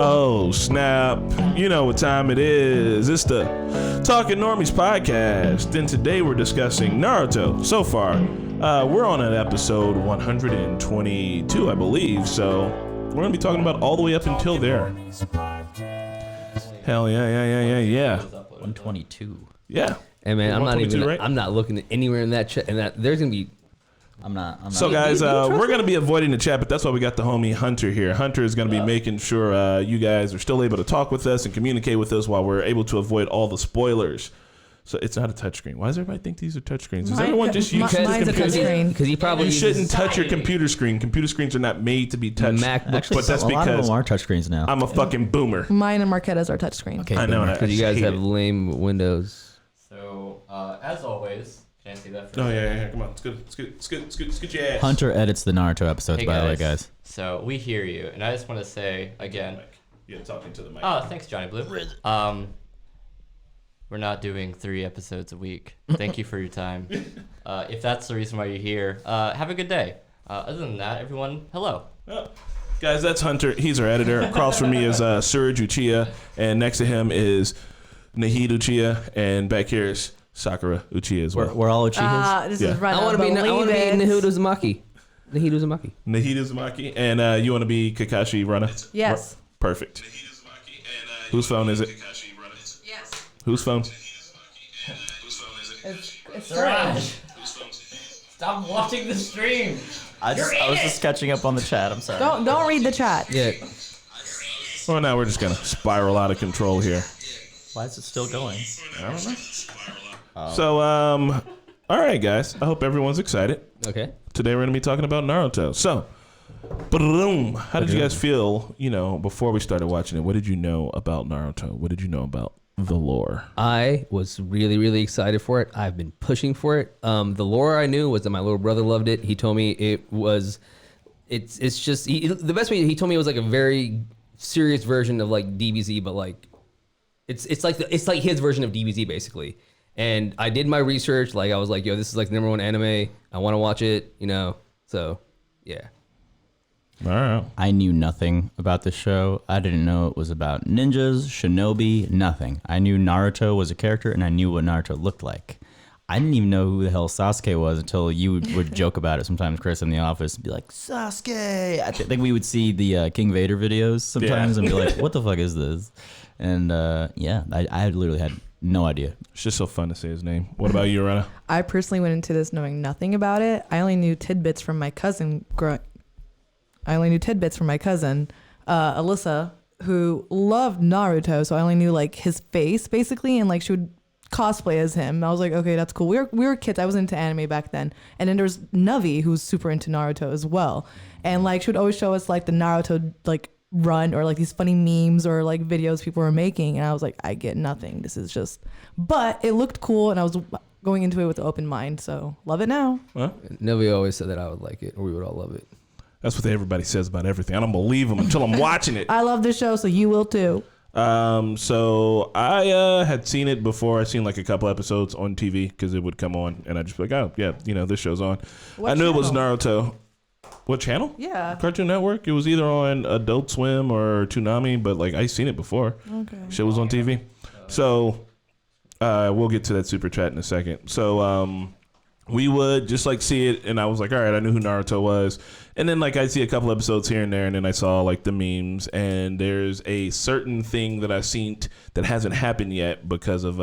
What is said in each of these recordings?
Oh, snap. You know what time it is. It's the Talking Normies podcast. And today we're discussing Naruto. So far, we're on an episode 122, I believe. So we're going to be talking about all the way up until there. Hell yeah. 122. Yeah. Hey man, right? I'm not looking anywhere in that chat, and that there's gonna be. I'm not. So guys, we're going to be avoiding the chat, but that's why we got the homie Hunter here. Hunter is going to be making sure you guys are still able to talk with us and communicate with us while we're able to avoid all the spoilers. So it's not a touchscreen. Why does everybody think these are touchscreens? Does everyone just use mine's a touchscreen? Because he probably you shouldn't touch your computer screen. Computer screens are not made to be touched. MacBook, but that's a lot of because them are touchscreens now. I'm a fucking boomer. Mine and Marquetta's are touchscreen. Okay, I know that. because you guys have lame Windows. So, as always, can I say that for Oh yeah. Come on, it's good. Your ass. Hunter edits the Naruto episodes, Hey, by the way, guys. guys. So, we hear you, and I just want to say, again, Yeah, talking to the mic. oh, thanks, Johnny Blue. We're not doing 3 episodes a week. Thank you for your time. If that's the reason why you're here, have a good day. Other than that, everyone, hello. Oh. Guys, that's Hunter. He's our editor. Across from me is Surge Uchiha, and next to him is Nahid Uchiha, and back here is Sakura Uchiha as well. We're all Uchihas. This Yeah. is right. I want to be Naruto Uzumaki. Naruto Uzumaki. Nahid Uzumaki, and you want to be Kakashi Rana? Yes. Perfect. Whose phone is it? Yes. Whose phone? It's Suraj, stop watching the stream. I was just catching up on the chat. I'm sorry. Don't read the chat. Yeah. Well, now we're just gonna spiral out of control here. Why is it still going? I don't know. So, all right, guys. I hope everyone's excited. Okay. Today we're gonna be talking about Naruto. So, boom. How did you guys feel? You know, before we started watching it, what did you know about Naruto? What did you know about the lore? I was really, really excited for it. I've been pushing for it. The lore I knew was that my little brother loved it. He told me it's just the best way. He told me it was like a very serious version of like DBZ, but like it's like his version of DBZ basically. And I did my research. Like I was like, yo, this is like the #1 anime. I want to watch it. You know, so yeah. All right. I knew nothing about this show. I didn't know it was about ninjas, shinobi, nothing. I knew Naruto was a character, and I knew what Naruto looked like. I didn't even know who the hell Sasuke was until you would joke about it sometimes, Chris, in the office, and be like, Sasuke! I think we would see the King Vader videos sometimes and be like, what the fuck is this? And yeah, I literally had no idea. It's just so fun to say his name. What about you, Rana? I personally went into this knowing nothing about it. I only knew tidbits from my cousin, Alyssa, who loved Naruto. So I only knew like his face basically, and like she would cosplay as him. I was like, okay, that's cool. We were kids. I was into anime back then. And then there's Navi, who's super into Naruto as well. And like she would always show us like the Naruto like run or like these funny memes or like videos people were making. And I was like, I get nothing. This is just, but it looked cool, and I was going into it with an open mind. So love it now. Huh? Nobody always said that I would like it or we would all love it. That's what everybody says about everything. I don't believe them until I'm watching it. I love this show, so you will too. So I had seen it before. I seen like a couple episodes on TV because it would come on, and I just be like, oh yeah, you know, this show's on. What I knew channel? it was Naruto. What channel? Yeah. Cartoon Network. It was either on Adult Swim or Toonami, but like I seen it before. Okay. Shit was on TV. So we'll get to that super chat in a second. So we would just like see it, and I was like, all right, I knew who Naruto was. And then like I see a couple episodes here and there, and then I saw like the memes, and there's a certain thing that I've seen that hasn't happened yet because of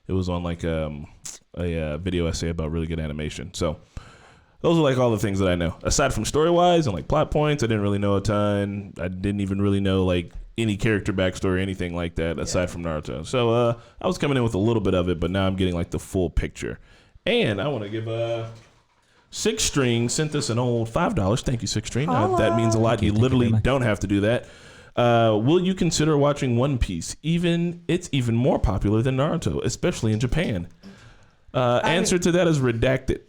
it was on like a video essay about really good animation. So those are like all the things that I know. Aside from story wise and like plot points, I didn't really know a ton. I didn't even really know like any character backstory or anything like that aside from Naruto. So I was coming in with a little bit of it, but now I'm getting like the full picture. And I want to give Six String sent us an old $5. Thank you, Six String. That means a lot. You literally don't have to do that. Will you consider watching One Piece? It's even more popular than Naruto, especially in Japan. Answer to that is redacted.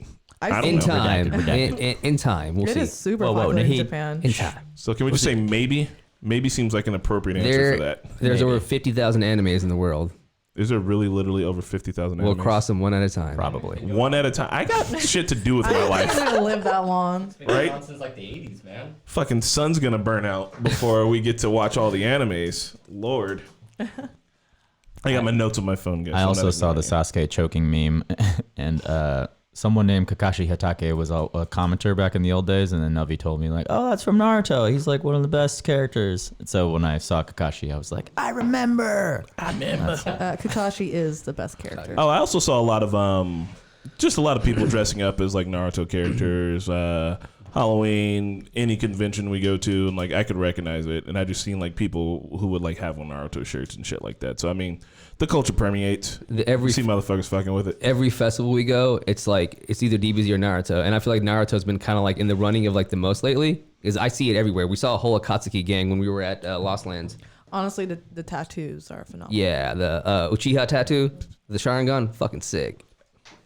I don't In know. time. Redacted. In time. We'll It see. is super Whoa, popular in Nahid. Japan. In time. So can we just say maybe? Maybe seems like an appropriate answer for that. There's Maybe. over 50,000 animes in the world. Is there really literally over 50,000 We'll animes? cross them one at a time. Probably. One at a time. I got shit to do with my I'm life. not gonna live that long. It's been Right? going on since like the 80s, man. Fucking sun's gonna burn out before we get to watch all the animes. Lord. I got my notes on my phone, guys. I so I'm also not saw the ignoring Sasuke choking meme, and someone named Kakashi Hatake was a commenter back in the old days, and then Navi told me like, "Oh, that's from Naruto. He's like one of the best characters." And so when I saw Kakashi, I was like, "I remember." Kakashi is the best character. Oh, I also saw a lot of just a lot of people dressing up as like Naruto characters. Halloween, any convention we go to, and like I could recognize it, and I just seen like people who would like have on Naruto shirts and shit like that. So I mean, the culture permeates. You see motherfuckers fucking with it. Every festival we go, it's like it's either DBZ or Naruto, and I feel like Naruto's been kind of like in the running of like the most lately. Is I see it everywhere. We saw a whole Akatsuki gang when we were at Lost Lands. Honestly, the tattoos are phenomenal. Yeah, the Uchiha tattoo, the Sharingan, fucking sick.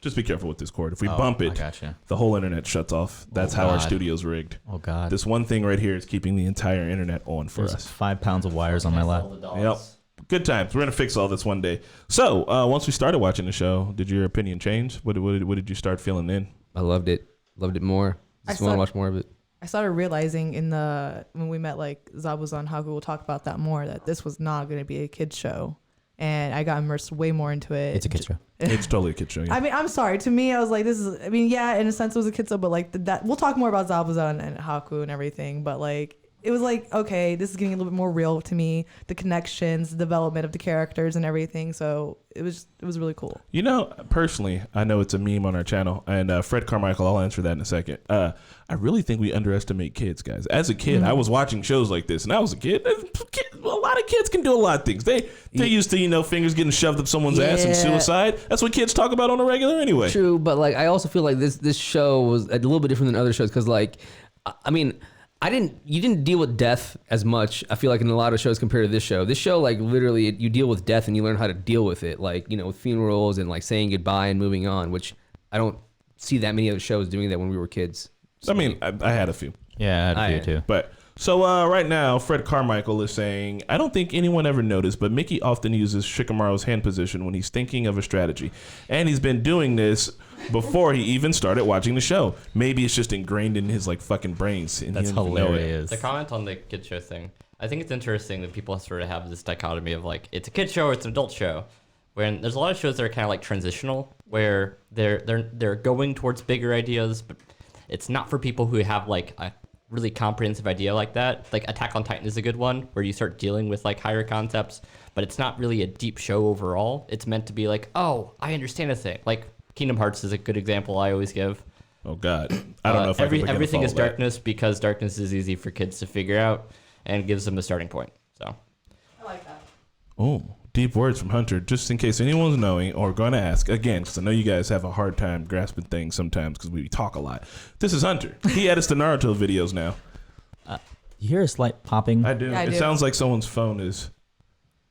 Just be careful with Discord. If we bump I it, gotcha. the whole internet shuts off. That's how our God. studio's rigged. Oh God. This one thing right here is keeping the entire internet on for There's us. 5 pounds of wires on my lap. All the dogs. Yep. Good times. We're gonna fix all this one day. So once we started watching the show, did your opinion change? What did you start feeling in? I loved it. Loved it more. Just want to watch more of it. I started realizing when we met like Zabuza and Haku, we'll talk about that more, that this was not going to be a kid's show. And I got immersed way more into it. It's a kid show. It's totally a kid show. Yeah. I mean, I'm sorry. To me, I was like, yeah, in a sense it was a kid show, but like that, we'll talk more about Zabuza and Haku and everything. But like, it was like, okay, this is getting a little bit more real to me. The connections, the development of the characters and everything. So it was really cool. You know, personally, I know it's a meme on our channel, and Fred Carmichael, I'll answer that in a second. I really think we underestimate kids, guys. As a kid, I was watching shows like this, and I was a kid. A lot of kids can do a lot of things. They're used to, fingers getting shoved up someone's ass and Yeah. suicide. That's what kids talk about on a regular anyway. True, but like I also feel like this show was a little bit different than other shows because like, I mean, you didn't deal with death as much. I feel like in a lot of shows compared to this show. This show, like literally, you deal with death and you learn how to deal with it, like with funerals and like saying goodbye and moving on, which I don't see that many other shows doing that when we were kids. I mean, I had a few. Yeah, I had a few too. But so right now, Fred Carmichael is saying, I don't think anyone ever noticed, but Mickey often uses Shikamaru's hand position when he's thinking of a strategy. And he's been doing this before he even started watching the show. Maybe it's just ingrained in his like fucking brains. And That's he doesn't even know it. hilarious. The comment on the kid show thing, I think it's interesting that people sort of have this dichotomy of like it's a kid show or it's an adult show. When there's a lot of shows that are kind of like transitional, where they're going towards bigger ideas, but it's not for people who have like a really comprehensive idea like that. Like Attack on Titan is a good one, where you start dealing with like higher concepts, but it's not really a deep show overall. It's meant to be like, oh, I understand a thing. Like Kingdom Hearts is a good example I always give. Oh God, I don't know if everything is follow that. darkness because darkness is easy for kids to figure out and gives them a starting point. So I like that. Oh, deep words from Hunter. Just in case anyone's knowing or going to ask again, because I know you guys have a hard time grasping things sometimes because we talk a lot. This is Hunter. He edits the Naruto videos now. You hear a slight popping? I do. Yeah, I It do. sounds like someone's phone is.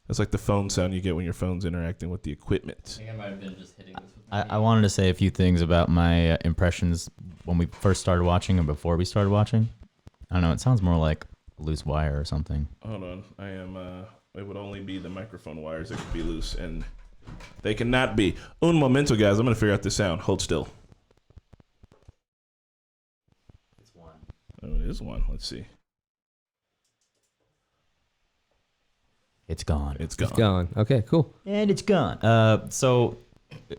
It's like the phone sound you get when your phone's interacting with the equipment. I think I might have been just hitting this with I wanted to say a few things about my impressions when we first started watching and before we started watching. I don't know. It sounds more like loose wire or something. Hold on. I am. It would only be the microphone wires that could be loose, and they cannot be. Un momento, guys. I'm gonna figure out this sound. Hold still. It's one. Oh, it is one. Let's see. It's gone. It's gone. Gone. Okay, cool. And it's gone. So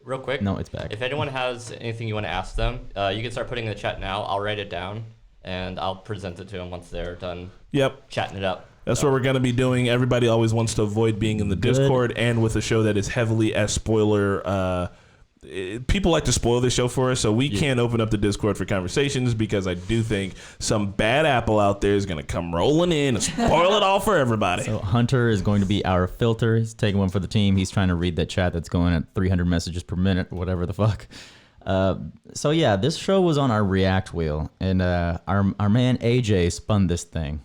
real quick. no, it's back. If anyone has anything you want to ask them, you can start putting in the chat now. I'll write it down and I'll present it to them once they're done Yep. chatting it up. That's what we're going to be doing. Everybody always wants to avoid being in the Good. Discord, and with a show that is heavily as spoiler. People like to spoil the show for us, so we can't open up the Discord for conversations because I do think some bad apple out there is going to come rolling in and spoil it all for everybody. So Hunter is going to be our filter. He's taking one for the team. He's trying to read that chat that's going at 300 messages per minute, whatever the fuck. So yeah, this show was on our React wheel, and our man AJ spun this thing.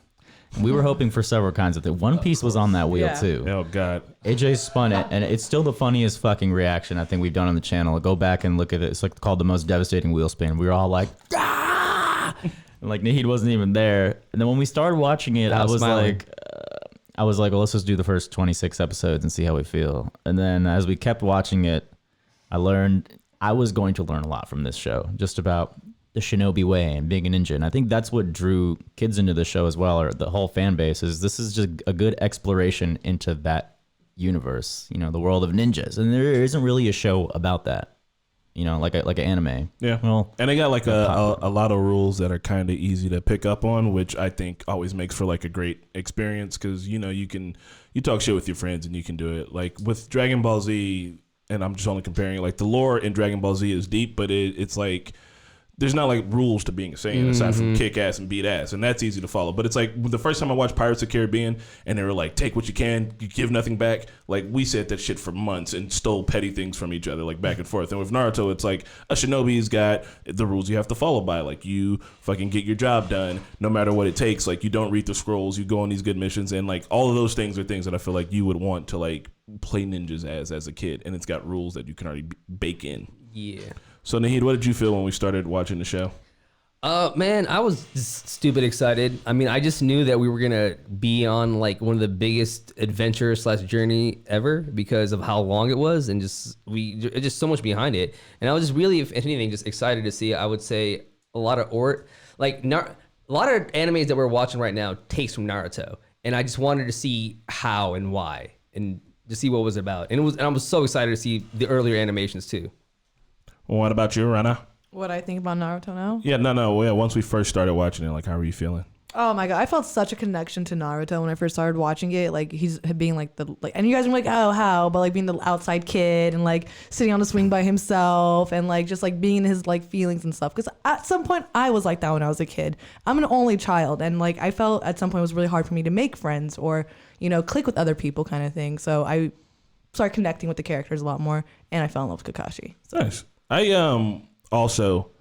We were hoping for several kinds of things. One Piece was on that wheel Yeah. too. Oh, God. AJ spun it, and it's still the funniest fucking reaction I think we've done on the channel. Go back and look at it. It's like called the most devastating wheel spin. We were all like, ah! And like Nahid wasn't even there. And then when we started watching it, I was smiling. like, I was like, well, let's just do the first 26 episodes and see how we feel. And then as we kept watching it, I learned I was going to learn a lot from this show, just about the shinobi way and being a ninja. And I think that's what drew kids into the show as well, or the whole fan base, is this is just a good exploration into that universe, you know, the world of ninjas. And there isn't really a show about that. You know, like an anime. Yeah. Well, and they got like a lot of rules that are kind of easy to pick up on, which I think always makes for like a great experience because, you know, you talk shit with your friends and you can do it. Like with Dragon Ball Z, and I'm just only comparing it, like the lore in Dragon Ball Z is deep, but it's like there's not like rules to being a Saiyan aside from kick ass and beat ass, and that's easy to follow. But it's like the first time I watched Pirates of the Caribbean and they were like, take what you can, you give nothing back. Like we said that shit for months and stole petty things from each other, like back and forth. And with Naruto, it's like a shinobi's got the rules you have to follow by. Like you fucking get your job done no matter what it takes. Like you don't read the scrolls, you go on these good missions, and like all of those things are things that I feel like you would want to like play ninjas as a kid. And it's got rules that you can already bake in. Yeah. So Naheed, what did you feel when we started watching the show? Man, I was just stupid excited. I mean, I just knew that we were gonna be on like one of the biggest adventure / journey ever because of how long it was, and just so much behind it. And I was just really, if anything, just excited to see. I would say a lot of a lot of animes that we're watching right now takes from Naruto, and I just wanted to see how and why, and to see what it was about. And I was so excited to see the earlier animations too. Well, what about you, Rana? What I think about Naruto now? Yeah, no. Yeah, once we first started watching it, like, how were you feeling? Oh my god, I felt such a connection to Naruto when I first started watching it. Like he's being like and you guys were like, oh how, but like being the outside kid and like sitting on the swing by himself and like just like being in his like feelings and stuff. Because at some point I was like that when I was a kid. I'm an only child, and like I felt at some point it was really hard for me to make friends or click with other people kind of thing. So I started connecting with the characters a lot more, and I fell in love with Kakashi. So. Nice. I also.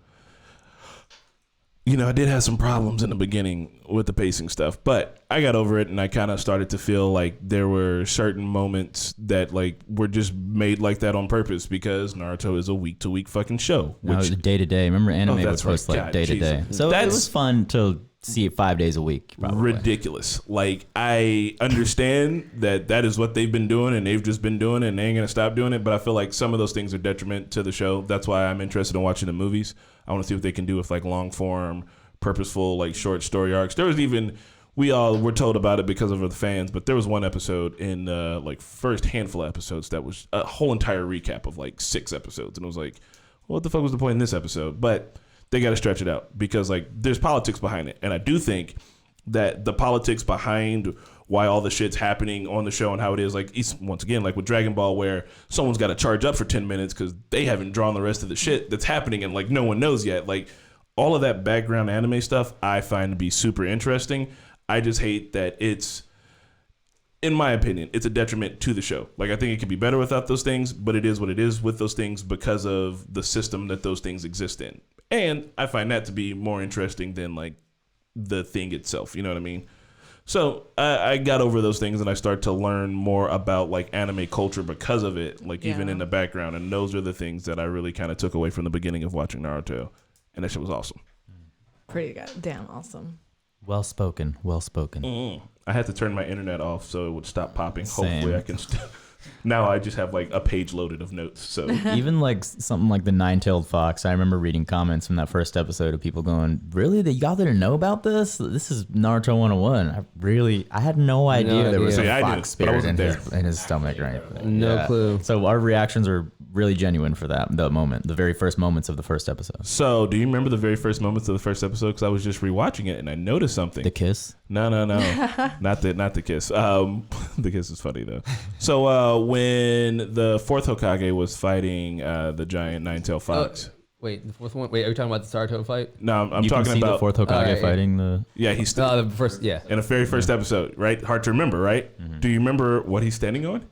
I did have some problems in the beginning with the pacing stuff, but I got over it, and I kind of started to feel like there were certain moments that like were just made like that on purpose because Naruto is a week-to-week fucking show. Which day to day. Remember, anime would post like day to day, so it was fun to see it 5 days a week. Probably. Ridiculous. Like I understand that is what they've been doing, and they've just been doing it, and they ain't gonna stop doing it. But I feel like some of those things are detriment to the show. That's why I'm interested in watching the movies. I want to see what they can do with like long form, purposeful, like short story arcs. There was even, we all were told about it because of the fans, but there was one episode in like first handful of episodes that was a whole entire recap of like 6 episodes. And it was like, what the fuck was the point in this episode? But they got to stretch it out because like there's politics behind it. And I do think that the politics behind why all the shit's happening on the show and how it is, like, once again, like with Dragon Ball, where someone's got to charge up for 10 minutes because they haven't drawn the rest of the shit that's happening and like no one knows yet. Like all of that background anime stuff I find to be super interesting. I just hate that it's, in my opinion, it's a detriment to the show. Like I think it could be better without those things, but it is what it is with those things because of the system that those things exist in. And I find that to be more interesting than like the thing itself. You know what I mean? So I got over those things and I started to learn more about like anime culture because of it, like even in the background. And those are the things that I really kind of took away from the beginning of watching Naruto. And that shit was awesome. Pretty goddamn awesome. Well spoken. I had to turn my internet off so it would stop popping. Same. Hopefully I can now I just have like a page loaded of notes. So even like something like the Nine-Tailed Fox, I remember reading comments from that first episode of people going, really, that y'all didn't know about this? This is Naruto 101. I had no idea there was a fox spirit in his stomach or anything. No clue. So our reactions are really genuine for the very first moments of the first episode. So do you remember the very first moments of the first episode? Because I was just rewatching it and I noticed something. The kiss? No. not the kiss. The kiss is funny though. So when the fourth Hokage was fighting the giant nine-tailed fox. Wait, the fourth one? Wait, are you talking about the Naruto fight? No, I'm talking about the fourth Hokage fighting the. Yeah, he's the first. Yeah, in the very first episode, right? Hard to remember, right? Mm-hmm. Do you remember what he's standing on?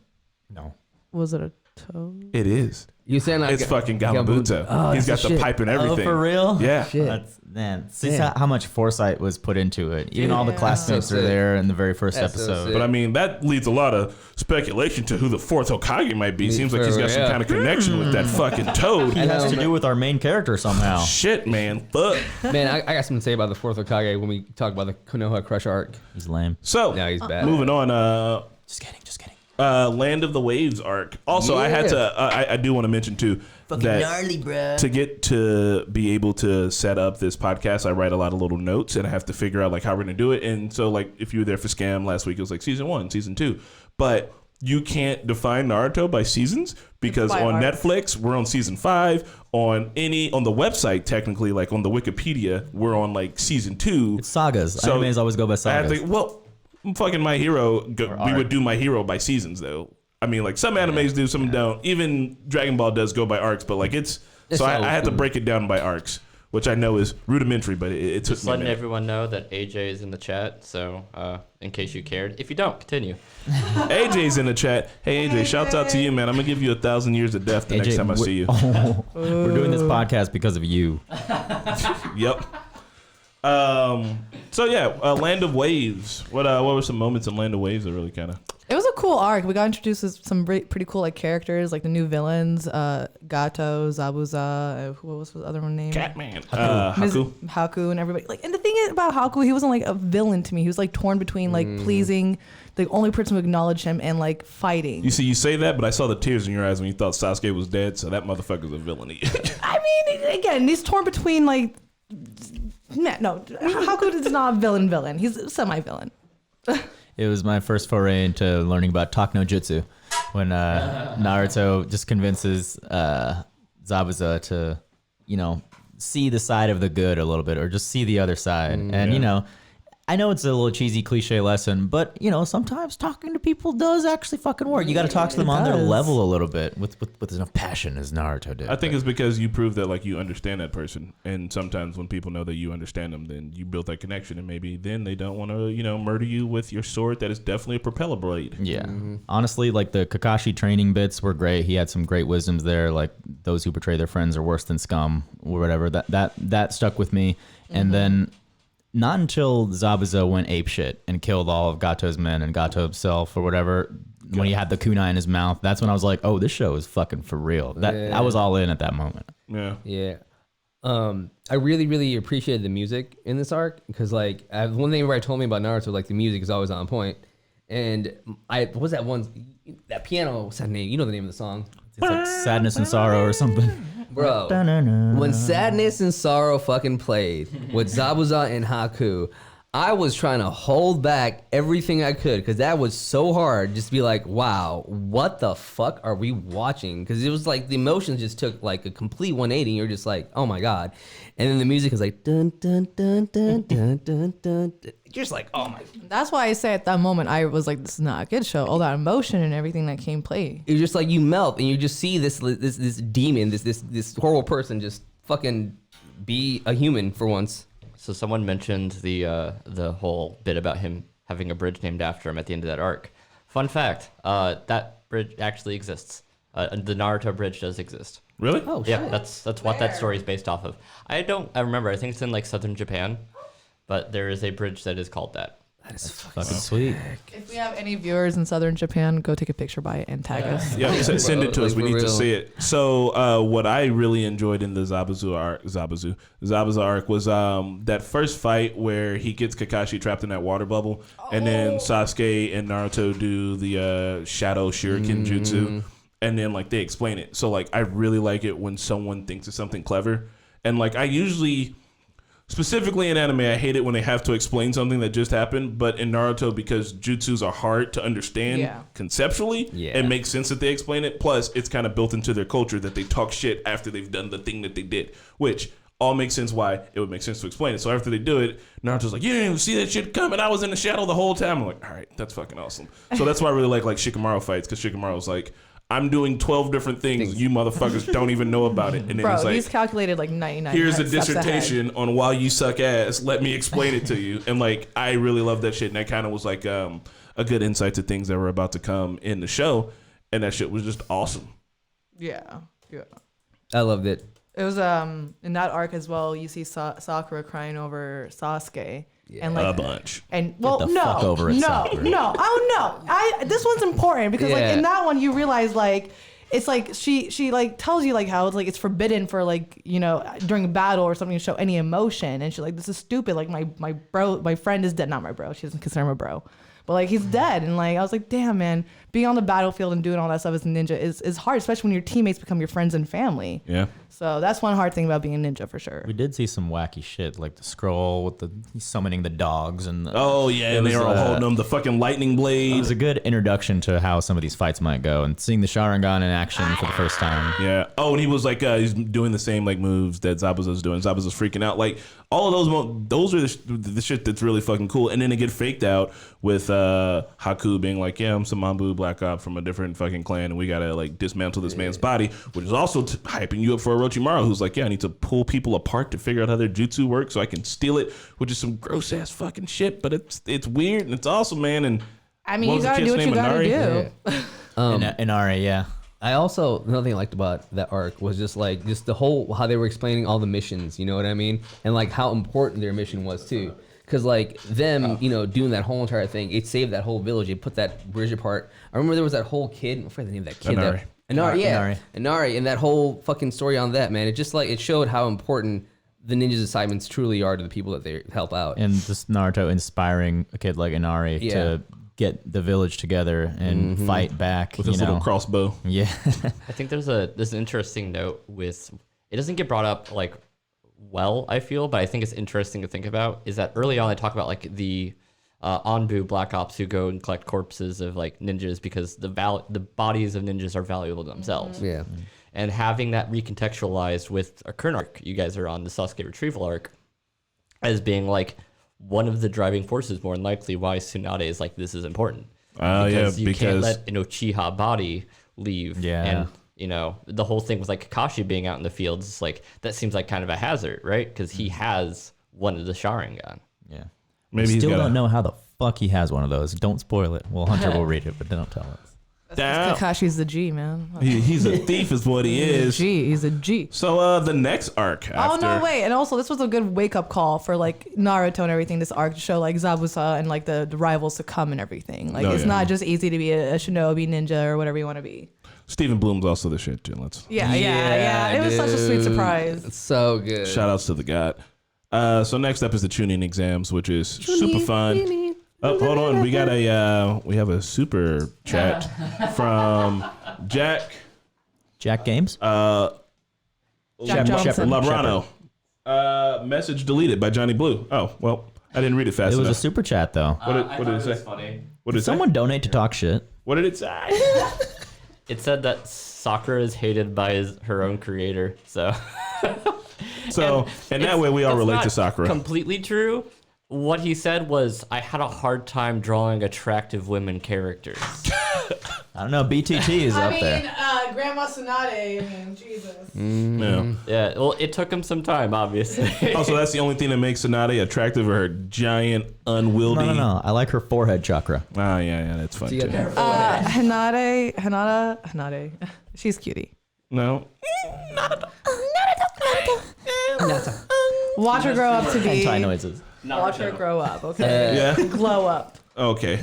No. Was it a toe? It is. You saying like It's fucking Gamabuta. Oh, He's got that's the the shit. pipe and everything. Oh, for real? Yeah. Shit. That's, man, see Yeah. how much foresight was put into it. Even all the Yeah. classmates So are sick. there in the very first That's so episode. sick. But I mean, that leads a lot of speculation to who the fourth Hokage might be. Seems like he's got some Yeah. kind of connection with that fucking toad. It has to do with our main character somehow. Shit, man. Fuck. Man, I got something to say about the fourth Hokage when we talk about the Konoha Crush arc. He's lame. So, Now he's bad. moving on. Just kidding. Just kidding. Land of the Waves arc. Also, I had to. I do want to mention too that bro. to get to be able to set up this podcast, I write a lot of little notes, and I have to figure out like how we're gonna do it. And so, like, if you were there for Scam last week, it was like season 1, season 2, but you can't define Naruto by seasons because By on arc. Netflix we're on season 5. On the website, technically, like on the Wikipedia, we're on like season 2. It's sagas. So, Animes always go by I had sagas. to, well, fucking My Hero, we arc. would do My Hero by seasons though. I mean, like some animes do, some don't. Even Dragon Ball does go by arcs, but like it's so so I had to cool. break it down by arcs, which I know is rudimentary, but it took Just me a letting minute. everyone know that AJ is in the chat. So in case you cared, if you don't, continue. AJ's in the chat. Hey AJ, shouts out to you, man. I'm gonna give you 1,000 years of death the next time I see you. We're doing this podcast because of you. Yep. So yeah, Land of Waves. What were some moments in Land of Waves that really kind of? It was a cool arc. We got introduced to some pretty cool like characters, like the new villains, Gato, Zabuza, what was the other one named? Catman. Miz- Haku. Haku and everybody. Like, and the thing about Haku, he wasn't like a villain to me. He was like torn between like pleasing the only person who acknowledged him and like fighting. You see, you say that, but I saw the tears in your eyes when you thought Sasuke was dead. So that motherfucker's a villain. I mean, again, he's torn between like. No, Haku is not a villain. He's a semi-villain. It was my first foray into learning about Talk no Jutsu when Naruto just convinces Zabuza to, see the side of the good a little bit or just see the other side. And, I know it's a little cheesy cliche lesson, but, sometimes talking to people does actually fucking work. You got to talk to them on their does. level a little bit with enough passion as Naruto did. I think it's because you prove that like you understand that person, and sometimes when people know that you understand them, then you build that connection, and maybe then they don't want to murder you with your sword that is definitely a propeller blade. Yeah. Honestly, like the Kakashi training bits were great. He had some great wisdoms there, like those who betray their friends are worse than scum or whatever. That stuck with me. And then not until Zabuza went apeshit and killed all of Gato's men and Gato himself or whatever, when he had the kunai in his mouth, that's when I was like, oh, this show is fucking for real. I was all in at that moment. Yeah. Yeah. I really, really appreciated the music in this arc because, like, one thing everybody told me about Naruto, like, the music is always on point. And what was that piano, what's that name? You know the name of the song. It's like Sadness and Sorrow or something. Bro, when Sadness and Sorrow fucking played with Zabuza and Haku, I was trying to hold back everything I could because that was so hard. Just to be like, wow, what the fuck are we watching? Because it was like the emotions just took like a complete 180. You're just like, oh my god. And then the music is like dun dun dun dun dun dun dun. You're just like, oh my. That's why I say at that moment I was like, this is not a good show. All that emotion and everything that came play. It's just like you melt and you just see this demon, this horrible person just fucking be a human for once. So someone mentioned the whole bit about him having a bridge named after him at the end of that arc. Fun fact: that bridge actually exists. The Naruto bridge does exist. Really? Oh Yeah, shit. that's what that story is based off of. I remember. I think it's in like southern Japan, but there is a bridge that is called that. That is Fucking sweet. If we have any viewers in southern Japan, go take a picture by it and tag us. Yeah, send it to us. We Like, need for to real. see it. So, what I really enjoyed in the Zabuza arc was that first fight where he gets Kakashi trapped in that water bubble, and then Sasuke and Naruto do the Shadow Shuriken Jutsu, and then like they explain it. So, like, I really like it when someone thinks of something clever, and like I usually. Specifically in anime, I hate it when they have to explain something that just happened. But in Naruto, because jutsus are hard to understand conceptually, it makes sense that they explain it. Plus, it's kind of built into their culture that they talk shit after they've done the thing that they did, which all makes sense why it would make sense to explain it. So after they do it, Naruto's like, you didn't even see that shit coming. I was in the shadow the whole time. I'm like, all right, that's fucking awesome. So that's why I really like Shikamaru fights, because Shikamaru's like, I'm doing 12 different things. You motherfuckers don't even know about it. And then Bro, he's like, he's calculated like 99. here's a steps ahead. dissertation on why you suck ass. Let me explain it to you. And like, I really love that shit. And that kind of was like a good insight to things that were about to come in the show. And that shit was just awesome. Yeah. Yeah. I loved it. It was in that arc as well. You see Sakura crying over Sasuke, and A like bunch. and well, the no, fuck over it, no, Sakura. no. Oh no! This one's important because like Yeah. in that one you realize like it's like she like tells you like how it's like it's forbidden for like during a battle or something to show any emotion, and she's like, this is stupid. Like my friend is dead. Not my bro. She doesn't consider him a bro. But like he's dead, and like I was like, damn man, being on the battlefield and doing all that stuff as a ninja is hard, especially when your teammates become your friends and family. Yeah. So that's one hard thing about being a ninja for sure. We did see some wacky shit, like the scroll with the summoning the dogs and the, Oh yeah, It and they was, were all holding them the fucking lightning it blades. was a good introduction to how some of these fights might go, and seeing the Sharingan in action for the first time. Yeah. Oh, and he was like, he's doing the same like moves that Zabuza's doing. Zabuza's freaking out. Like all of those are the shit that's really fucking cool. And then it get faked out with Haku being like, yeah, I'm Samambu Black Op from a different fucking clan, and we gotta like dismantle this man's body, which is also hyping you up for Orochimaru, who's like, yeah, I need to pull people apart to figure out how their jutsu works so I can steal it, which is some gross ass fucking shit, but it's weird and it's awesome, man. And I mean, what you was the gotta kid's do what you name, gotta Inari? do. Inari, yeah. I also another thing I liked about that arc was just the whole how they were explaining all the missions, you know what I mean, and like how important their mission was too. Because like them, doing that whole entire thing, it saved that whole village. It put that bridge apart. I remember there was that whole kid. I forget the name of that kid. Inari. Inari, yeah, Inari. Inari, and that whole fucking story on that, man. It just like it showed how important the ninjas' assignments truly are to the people that they help out. And this Naruto inspiring a kid like Inari Yeah. to get the village together and fight back. With his little crossbow. Yeah. I think there's an interesting note with it doesn't get brought up like well, I feel, but I think it's interesting to think about is that early on they talk about like the Anbu Black Ops who go and collect corpses of like ninjas because the bodies of ninjas are valuable to themselves. Yeah. And having that recontextualized with a current arc you guys are on, the Sasuke retrieval arc, as being like one of the driving forces more than likely why Tsunade is like this is important. Yeah, You can't let an Uchiha body leave. Yeah. And the whole thing with like Kakashi being out in the fields, it's like that seems like kind of a hazard, right? Because he has one of the Sharingan. Yeah. Maybe we he's still got don't know how the fuck he has one of those. Don't spoil it. Well, Hunter will read it, but don't tell us. Damn. Kakashi's the G, man. He's a thief, is what he is. He's a G. So the next arc after. Oh no, wait! And also, this was a good wake up call for like Naruto and everything. This arc to show like Zabuza and like the rivals to come and everything. Like it's not just easy to be a shinobi, ninja, or whatever you want to be. Stephen Bloom's also the shit, too. Let's Yeah. It was such a sweet surprise. It's so good. shout outs to the god. So next up is the tuning exams, which is super fun. Oh, hold on. We got we have a super chat from Jack Games? Jack Johnson. Labrano. Message deleted by Johnny Blue. Oh, well, I didn't read it fast It was a enough. super chat, though. What did it say? Funny. What did it say? Someone donate to talk shit. What did it say? It said that Sakura is hated by her own creator. So So, and that way we all it's relate not to Sakura. Completely true. What he said was, I had a hard time drawing attractive women characters. I don't know. BTT is up there. Grandma Tsunade. I mean, Jesus. Yeah. Yeah, well, it took him some time, obviously. Oh, so that's the only thing that makes Tsunade attractive, or her giant, unwieldy. No. I like her forehead chakra. Ah, yeah, that's fun So you too. got Hinata. She's cutie. No. Watch her grow up to be. Hentai noises. Watch her grow up, okay? Yeah. Glow up. Okay.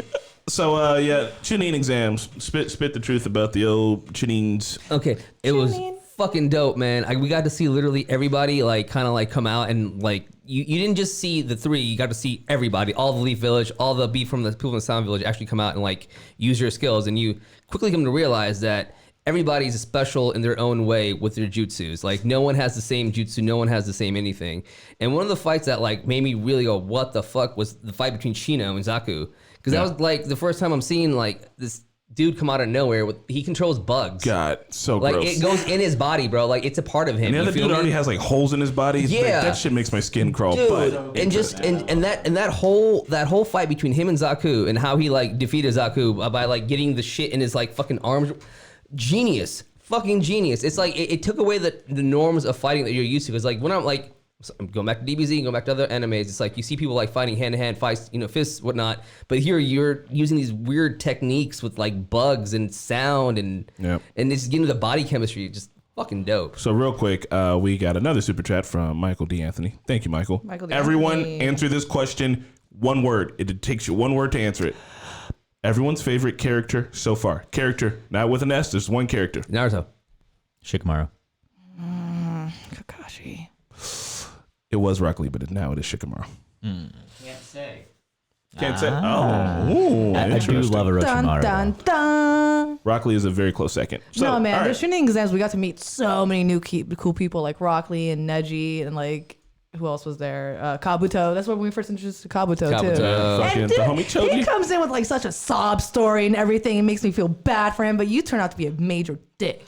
So, yeah, Chunin exams. Spit the truth about the old Chunins. Okay, it was fucking dope, man. We got to see literally everybody like kind of like come out and like you didn't just see the three, you got to see everybody, all the Leaf Village, all the people from the Sound Village actually come out and like use your skills, and you quickly come to realize that everybody's special in their own way with their jutsus. Like no one has the same jutsu, no one has the same anything. And one of the fights that like made me really go, what the fuck, was the fight between Shino and Zaku. Because that was like the first time I'm seeing like this dude come out of nowhere he controls bugs. God, so Like gross. it goes in his body, bro. Like it's a part of him. And the You other feel dude me? already has like holes in his body. Like, Yeah. that shit makes my skin crawl. Dude, But and just and that whole fight between him and Zaku and how he like defeated Zaku by like getting the shit in his like fucking arms, genius, fucking genius. It's like it took away the norms of fighting that you're used to. Because like when I'm like going back to DBZ, going back to other animes, it's like you see people like fighting hand to hand fights, fists, whatnot. But here you're using these weird techniques with like bugs and sound and Yep. and it's getting to the body chemistry, just Fucking dope. So real quick, we got another super chat from Michael D. Anthony. Thank you, Michael. Michael D. Everyone, Anthony. answer this question. One word. It takes you one word to answer it. Everyone's favorite character so far. Character, not with an S. There's one character. Naruto. Shikamaru. Kakashi. It was Rock Lee, but now it is Shikamaru. Can't say. Can't say. Oh, ooh, I do interesting. love Dun Orochimaru. dun dun. Rock Lee is a very close second. So, No man, all the right. shooting exams we got to meet so many new cool people like Rockley and Neji and like who else was there? Kabuto. That's when we first introduced to Kabuto, too. Fucking And the dude, homie Choji. he comes in with like such a sob story and everything. It makes me feel bad for him, but you turn out to be a major dick.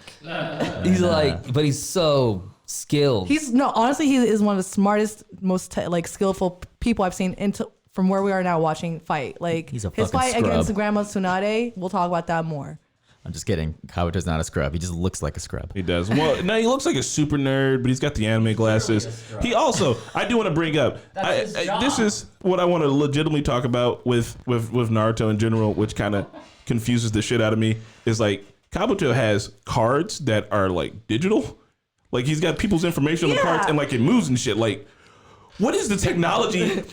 He's like, but he's so skilled. Honestly, he is one of the smartest, most skillful people I've seen from where we are now watching fight. Like He's a his fucking fight scrub. against Grandma Tsunade, we'll talk about that more. I'm just kidding. Kabuto's not a scrub. He just looks like a scrub. He does. Well, no, he looks like a super nerd, but he's got the anime glasses. He also, I do want to bring up, this is what I want to legitimately talk about with Naruto in general, which kind of confuses the shit out of me, is like, Kabuto has cards that are like digital. Like he's got people's information on the cards and like it moves and shit. Like, what is the technology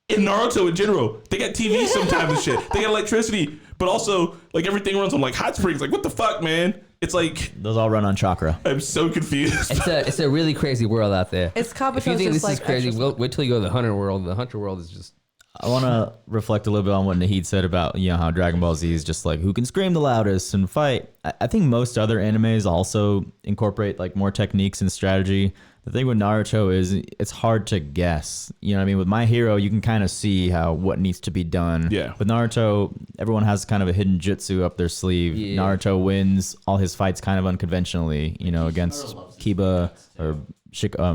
in Naruto in general? They got TV sometimes and shit. They got electricity, but also like everything runs on like hot springs. Like what the fuck, man? It's like Those all run on chakra. I'm so confused. It's a really crazy world out there. It's Kabuto's If you think just this like is crazy, extra- wait till you go to the Hunter world. The Hunter world is just I want to reflect a little bit on what Naheed said about how Dragon Ball Z is just like who can scream the loudest and fight. I think most other animes also incorporate like more techniques and strategy. The thing with Naruto is it's hard to guess. You know what I mean? With My Hero, you can kind of see what needs to be done. Yeah. With Naruto, everyone has kind of a hidden jutsu up their sleeve. Yeah. Naruto wins all his fights kind of unconventionally, against Kiba or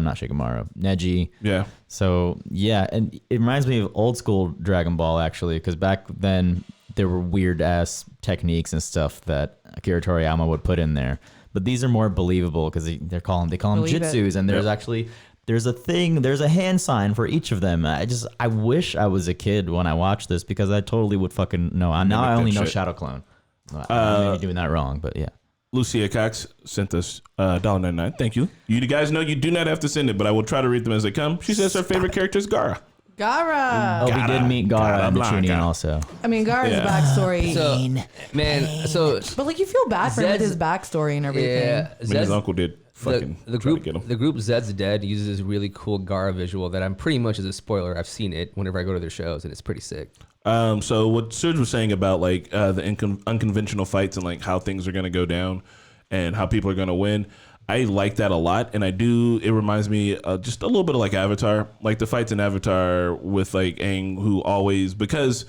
not Shikamaru, Neji. Yeah. So yeah, and it reminds me of old school Dragon Ball actually, because back then there were weird ass techniques and stuff that Akira Toriyama would put in there. But these are more believable because they call them Believe it. jutsus, and there's actually there's a hand sign for each of them. I wish I was a kid when I watched this because I totally would fucking know. Now I only know shit. Shadow Clone. I may be doing that wrong, but yeah. Lucia Cox sent us $1.99. Thank you. You guys know you do not have to send it, but I will try to read them as they come. She says her favorite character is Gara. Gara. Oh, we Gara. did meet Gara in the Gara tuning Blanca. also. I mean, Gara's Yeah. backstory. But like, you feel bad for him with Zed's- his backstory and everything. yeah. I mean, his uncle did fucking the try to group get him. the group Zed's Dead uses this really cool Gara visual that I'm pretty much as a spoiler. I've seen it whenever I go to their shows, and it's pretty sick. So what Serge was saying about like the unconventional fights and like how things are going to go down and how people are going to win, I like that a lot. And it reminds me just a little bit of like Avatar, like the fights in Avatar with like Aang, who always, because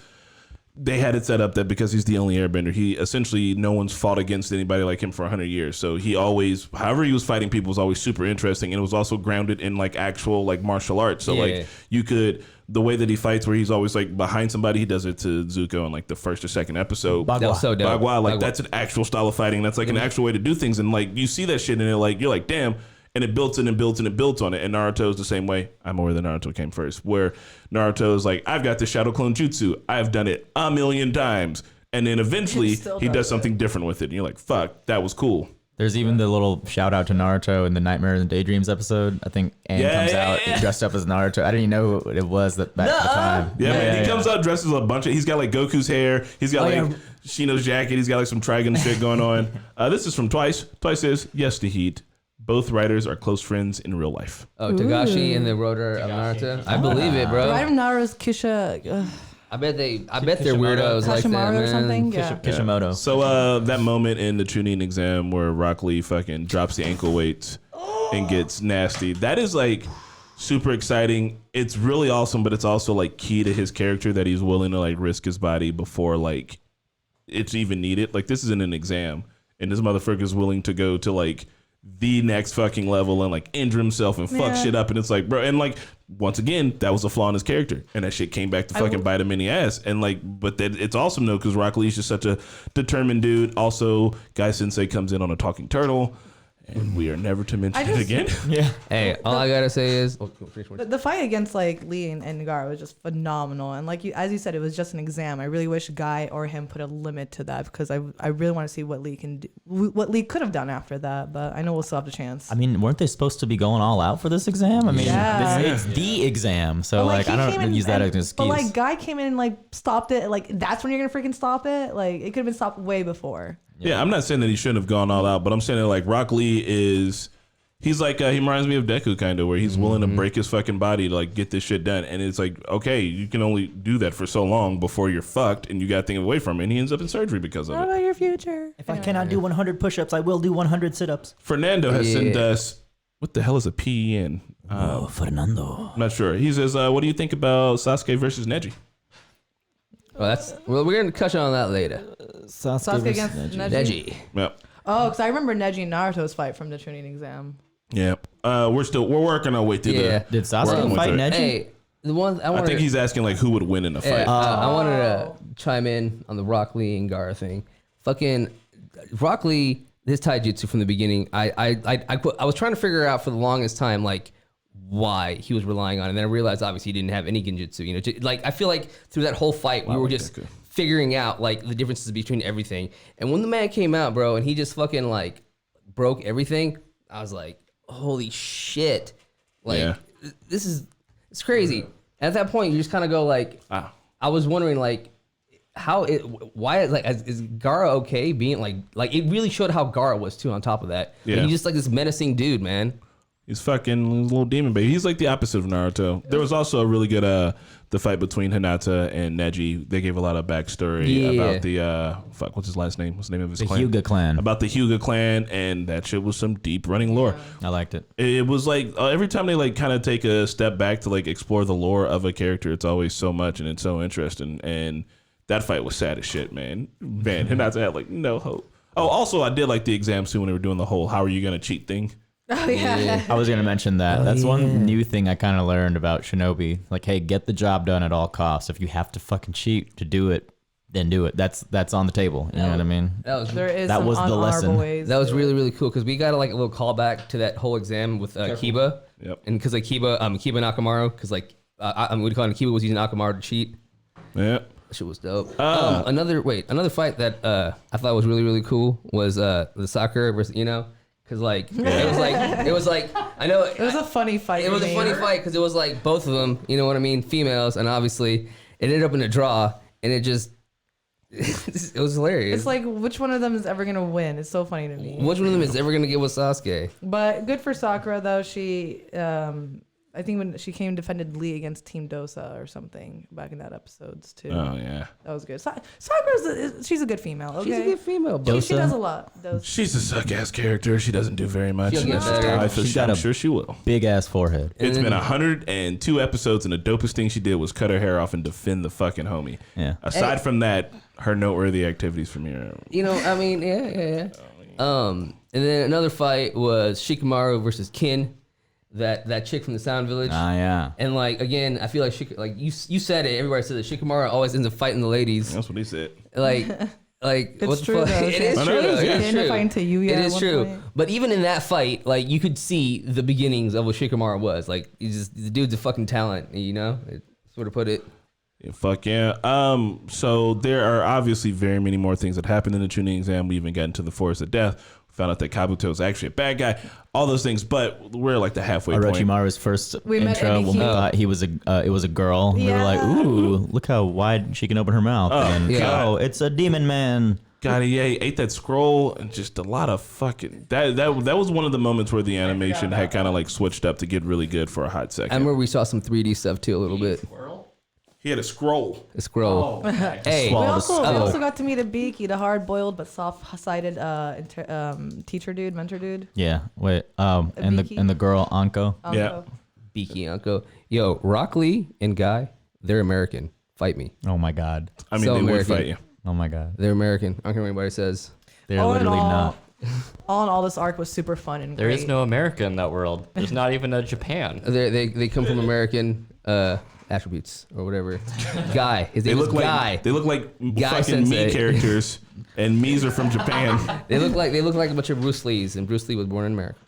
they had it set up that because he's the only airbender, he essentially, no one's fought against anybody like him for 100 years. So he always, however he was fighting people was always super interesting. And it was also grounded in like actual like martial arts. So like you could, the way that he fights where he's always like behind somebody, he does it to Zuko in like the first or second episode. That was so dope. Bagua, like Bagua. that's an actual style of fighting. That's like an actual way to do things. And like you see that shit and you're like, damn. And it builds and builds and it builds on it. And Naruto's the same way. I'm aware that Naruto came first. Where Naruto's like, I've got the Shadow Clone Jutsu. I've done it 1,000,000 times. And then eventually he does something different with it. And you're like, fuck, that was cool. There's even the little shout out to Naruto in the Nightmares and Daydreams episode. I think Aang comes out dressed up as Naruto. I didn't even know who it was back at the time. Yeah, man. He comes out dressed as a bunch of. He's got like Goku's hair. He's got like Shino's jacket. He's got like some Trigun shit going on. This is from Twice. Twice says, yes, to Heat. Both writers are close friends in real life. Oh, Tagashi and the writer of Naruto. I believe it, bro. Right of Naruto's Kisha. I bet they're weirdos like that, Kashimaru man. or something. Yeah. Kishimoto. So that moment in the Chunin exam where Rock Lee fucking drops the ankle weights and gets nasty, that is like super exciting. It's really awesome, but it's also like key to his character that he's willing to like risk his body before like it's even needed. Like this isn't an exam, and this motherfucker is willing to go to like the next fucking level and like injure himself and fuck shit up. And it's like, bro, and like once again, that was a flaw in his character, and that shit came back to fucking bite him in the ass. And like, but that it's awesome though, because Rock Lee's just such a determined dude. Also, Guy Sensei comes in on a talking turtle, and we are never to mention I it just- again. Yeah. Hey, all I gotta say is, The fight against like Lee and Gara was just phenomenal, and like as you said, it was just an exam. I really wish Guy or him put a limit to that because I really want to see what Lee can do, what Lee could have done after that. But I know we'll still have the chance. I mean, weren't they supposed to be going all out for this exam? I mean, Yeah. it's the exam, so But, like he I came don't in use that and- as an excuse. But like Guy came in and like stopped it. Like that's when you're gonna freaking stop it. Like it could have been stopped way before. Yeah, I'm not saying that he shouldn't have gone all out, but I'm saying that like Rock Lee is, he's like he reminds me of Deku kind of, where he's willing to break his fucking body to like get this shit done, and it's like okay, you can only do that for so long before you're fucked, and you got to think away from it. And he ends up in surgery because of What it. about your future? if I cannot do 100 push-ups, I will do 100 sit-ups. Fernando has sent Yeah. us what the hell is a PEN? Oh, Fernando. I'm not sure. He says, what do you think about Sasuke versus Neji? well, we're gonna touch on that later. Sasuke against Neji. Neji. Yep. Oh, because I remember Neji and Naruto's fight from the Chunin exam. Yep. We're working our way through Yeah. the. Did Sasuke Working fight with it. Neji? Hey, the one I I wanted. think he's asking like who would win in a fight. I wanted to chime in on the Rock Lee and Gara thing. Fucking Rock Lee, his taijutsu from the beginning. I was trying to figure out for the longest time like why he was relying on it. And then I realized obviously he didn't have any genjutsu. You know, like I feel like through that whole fight we were just figuring out like the differences between everything. And when the man came out, bro, and he just fucking like broke everything, I was like, holy shit. Like Yeah. it's crazy. And at that point you just kind of go like, I was wondering like why is Gara okay being like it really showed how Gara was too on top of that. Yeah. And he's just like this menacing dude, man. He's fucking little demon baby. He's like the opposite of Naruto. There was also a really good the fight between Hinata and Neji. They gave a lot of backstory about the what's his last name? What's the name of his The clan? Hyuga clan. About the Hyuga clan, and that shit was some deep running lore. I liked it. It was like every time they like kind of take a step back to like explore the lore of a character, it's always so much and it's so interesting. And that fight was sad as shit, man. Man, Hinata had like no hope. Oh, also I did like the exams too when they were doing the whole "how are you gonna cheat" thing. Oh yeah. I was gonna mention that. That's one new thing I kind of learned about Shinobi. Like, hey, get the job done at all costs. If you have to fucking cheat to do it, then do it. That's on the table. You know what I mean? There is That some was the unhonorable lesson. ways. That was really, really cool because we got like a little callback to that whole exam with Kiba. Yep. And because like Kiba Nakamaru, because like what do you call it? Kiba was using Nakamaru to cheat. Yeah. That shit was dope. Another fight that I thought was really, really cool was the Sakura versus because like it was like I know It was a funny fight. it was to a me. funny fight because it was like both of them, you know what I mean, females, and obviously it ended up in a draw, and it just it was hilarious. It's like which one of them is ever gonna win? It's so funny to me. Which one of them is ever gonna get with Sasuke? But good for Sakura though. She, I think when she came and defended Lee against Team Dosa or something back in that episodes too. Oh yeah. That was good. Sakura's she's a good female. Okay, She's a good female, She, but she does a lot. Dosa. She's a suck ass character. She doesn't do very much. She'll get It's just better. how I feel. She's got I'm a- sure she will. Big ass forehead. It's then- been 102 episodes, and the dopest thing she did was cut her hair off and defend the fucking homie. Yeah. Aside from that, her noteworthy activities from here. I mean, yeah. And then another fight was Shikamaru versus Kin, that chick from the Sound Village. Ah, yeah. And like again, I feel like you said it. Everybody said that Shikamaru always ends up fighting the ladies. That's what he said. Like It's what the true, fuck? though. It is I know true. it is, though. yeah. It They is end up true. fighting to Yuya It at is one true. point. But even in that fight, like you could see the beginnings of what Shikamaru was. Like the dude's a fucking talent. It sort of put it. Yeah, fuck yeah. So there are obviously very many more things that happened in the tuning exam. We even got into the Forest of Death. Found out that Kabuto is actually a bad guy. All those things, but we're like the halfway point. Orochimaru's first We met intro when we Ebiki. thought it was a girl. We were like, Yeah. ooh, look how wide she can open her mouth. And then, yeah. oh, it's a demon man. God, he ate that scroll and just a lot of fucking that was one of the moments where the animation had kind of like switched up to get really good for a hot second. I remember we saw some 3D stuff too a little bit. He had a scroll. A scroll. Hey, We Swallow also, the we also got to meet Ibiki, the hard-boiled but soft-sided teacher dude, mentor dude. Yeah. Wait. And Ibiki? the girl Anko. Yeah. Beaky Uncle. Yo, Rock Lee and Guy, they're American. Fight me. Oh my god. I mean, So they would American. fight you. Oh my god. They're American. I don't care what anybody says. They're All in literally all, not. All in all, this arc was super fun and There great. is no America in that world. There's not even a Japan. They come from American attributes or whatever. Guy. His They name is look Guy. like Guy fucking Sensei. me characters, and me's are from Japan. They look like a bunch of Bruce Lees, and Bruce Lee was born in America.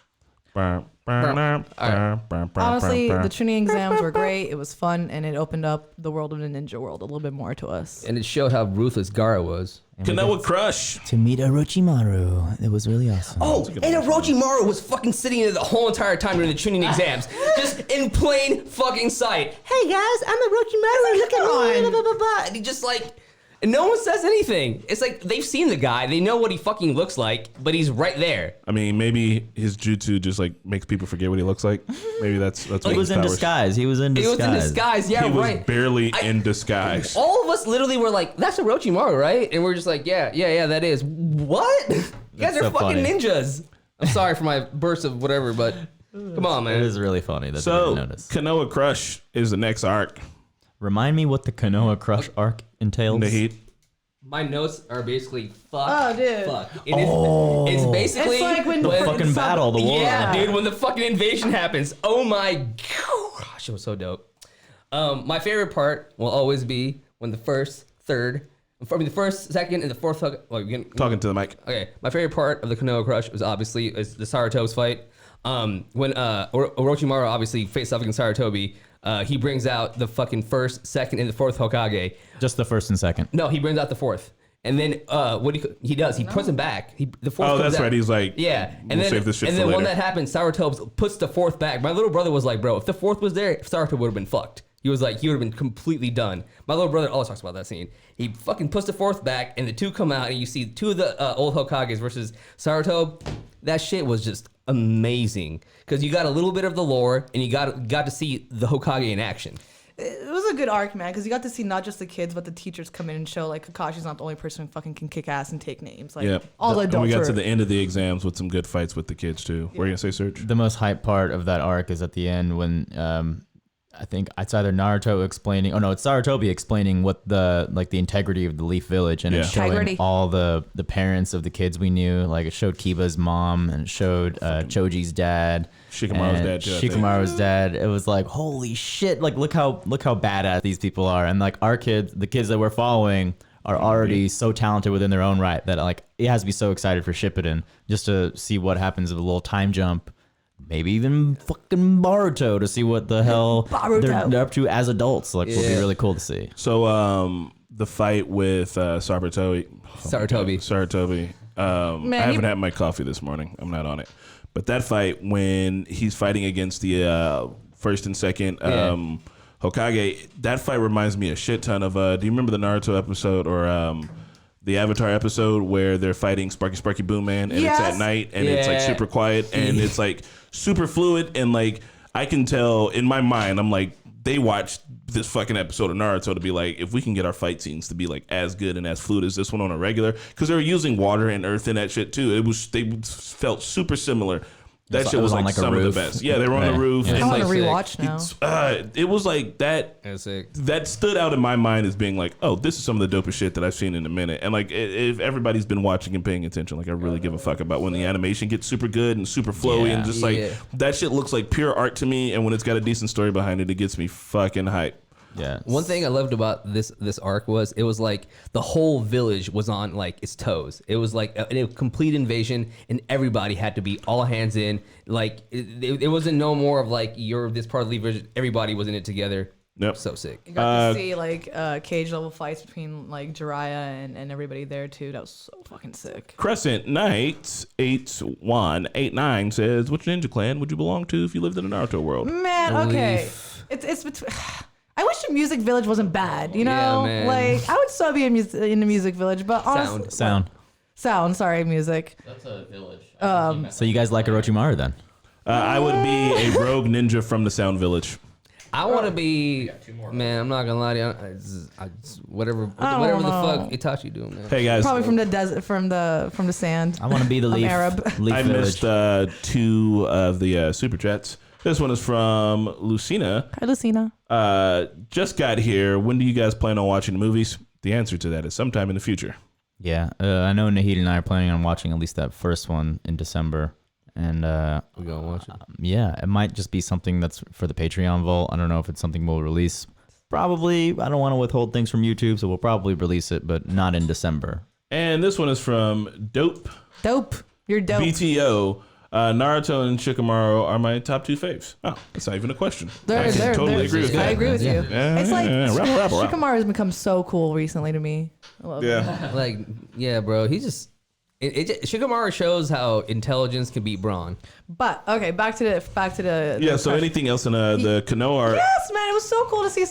Honestly, the tuning exams were great. It was fun, and it opened up the world of the ninja world a little bit more to us. And it showed how ruthless Gaara was. Kanoa Crush. To meet Orochimaru. It was really awesome. Oh, and Orochimaru was fucking sitting there the whole entire time during the tuning exams, just in plain fucking sight. Hey guys, I'm Orochimaru. Look at me. Blah, blah, blah, blah. And he just like, and no one says anything. It's like they've seen the guy, they know what he fucking looks like, but he's right there. I mean, maybe his jutsu just like makes people forget what he looks like. Maybe that's what He was in disguise. He was in disguise. He was in disguise. Yeah, He was right. barely in disguise. All of us literally were like, "That's Orochimaru, right?" And we're just like, "Yeah, that is." What? You guys are so fucking funny. ninjas. I'm sorry for my burst of whatever, but come on, man. It is really funny that they So didn't notice. Kanoa Crush is the next arc. Remind me what the Konoha Crush arc entails. Nahid. My notes are basically fuck. Oh, dude. Fuck. It's basically It's like when Fucking battle, the war. yeah, dude. When the fucking invasion happens, oh my gosh, it was so dope. My favorite part will always be when the first, the first, second, and the fourth hook. Well, Talking to the mic. Okay, my favorite part of the Konoha Crush was obviously the Sarato's fight. When Orochimaru obviously faced off against Saratobi, he brings out the fucking first, second, and the fourth Hokage. Just the first and second. No, he brings out the fourth. And then what he does, he puts him back. The fourth Oh, comes that's out. right. He's like, Yeah, and we'll then save this shit and for then when later. that happens, Saratobi puts the fourth back. My little brother was like, "Bro, if the fourth was there, Saratobi would have been fucked." He was like, he would have been completely done. My little brother always talks about that scene. He fucking puts the fourth back, and the two come out, and you see two of the old Hokages versus Saratobi. That shit was just amazing because you got a little bit of the lore, and you got to see the Hokage in action. It was a good arc, man, because you got to see not just the kids, but the teachers come in and show like Kakashi's not the only person who fucking can kick ass and take names. Like yeah. all the And adults we got were. to the end of the exams with some good fights with the kids too. What are you gonna say, Serge? The most hype part of that arc is at the end when I think it's either Naruto explaining, it's Sarutobi explaining what the integrity of the Leaf Village, and it's showing Integrity. all the parents of the kids we knew. Like it showed Kiba's mom and it showed Choji's dad, Shikamaru's and dad, too, I think. Shikamaru's dad. It was like, holy shit! Like look how badass these people are, and like our kids, the kids that we're following, are already so talented within their own right that like it has to be so excited for Shippuden just to see what happens with a little time jump. Maybe even fucking Boruto to see what the hell they're up to as adults. Like, would be really cool to see. So, the fight with Saratobi. Man, I haven't had my coffee this morning. I'm not on it. But that fight when he's fighting against the first and second Hokage, that fight reminds me a shit ton of. Do you remember the Naruto episode or the Avatar episode where they're fighting Sparky Boom Man and it's at night and it's like super quiet and it's like super fluid and like I can tell in my mind I'm like they watched this fucking episode of Naruto to be like if we can get our fight scenes to be like as good and as fluid as this one on a regular because they were using water and earth in that shit too. They felt super similar. That shit was on, like a some of roof. the best. Yeah, they were on the roof. Yeah. And I want to like, rewatch now. it was like that. That's sick. That stood out in my mind as being like, oh, this is some of the dopest shit that I've seen in a minute. And like, if everybody's been watching and paying attention, like I really give a fuck about when the animation gets super good and super flowy and just like that shit looks like pure art to me. And when it's got a decent story behind it, it gets me fucking hype. Yeah. One thing I loved about this arc was it was like the whole village was on like its toes. It was like a complete invasion, and everybody had to be all hands in. Like it wasn't no more of like you're this part of the village. Everybody was in it together. Yep. So sick. You got to see like cage level fights between like Jiraiya and everybody there too. That was so fucking sick. Crescent Knights 8189 says, which ninja clan would you belong to if you lived in a Naruto world? Man, okay, it's between. I wish the music village wasn't bad, you know. Yeah, man. Like I would still be in the music village, but honestly, Sound. Sorry, music. That's a village. So you guys like Orochimaru then? I would be a rogue ninja from the Sound Village. I want to be, man. I'm not gonna lie to you. Whatever the fuck Itachi doing, man. Hey guys, Probably from the desert, from the sand. I want to be the Leaf. Arab. Leaf I Village. missed two of the super chats. This one is from Lucina. Hi, Lucina. Just got here. When do you guys plan on watching the movies? The answer to that is sometime in the future. Yeah, I know Nahid and I are planning on watching at least that first one in December. And We're gonna watch it. yeah, it might just be something that's for the Patreon vault. I don't know if it's something we'll release probably, I don't want to withhold things from YouTube, so we'll probably release it, but not in December. And this one is from Dope Dope. You're dope. BTO. Naruto and Shikamaru are my top 2 faves. Oh, that's not even a question. I can totally agree with I that. agree with you. Yeah, It's like Rabble. Shikamaru has become so cool recently to me. I love him. Yeah. Like, yeah, bro. He just Shikamaru shows how intelligence can beat brawn. But okay, back to the Yeah, so anything else in the Kano art? Yes, man, it was so cool to see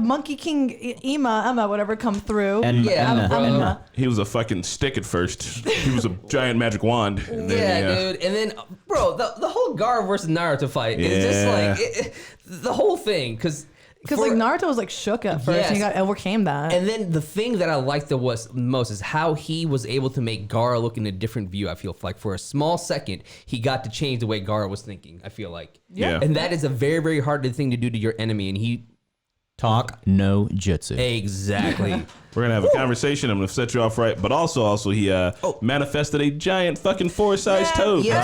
Monkey King Emma, whatever, come through. And Yeah, bro. Enma. He was a fucking stick at first. He was a giant magic wand. And then, Dude. And then, bro, the whole Gaara versus Naruto fight is just like the whole thing, because like Naruto was like shook at first, and he overcame that. And then the thing that I liked the most is how he was able to make Gaara look in a different view. I feel like for a small second, he got to change the way Gaara was thinking. I feel like, Yeah. and that is a very, very hard thing to do to your enemy. And he Talk no jutsu. exactly. We're gonna have a conversation. I'm gonna set you off right, but also he manifested a giant fucking 4-sized toad. Yeah,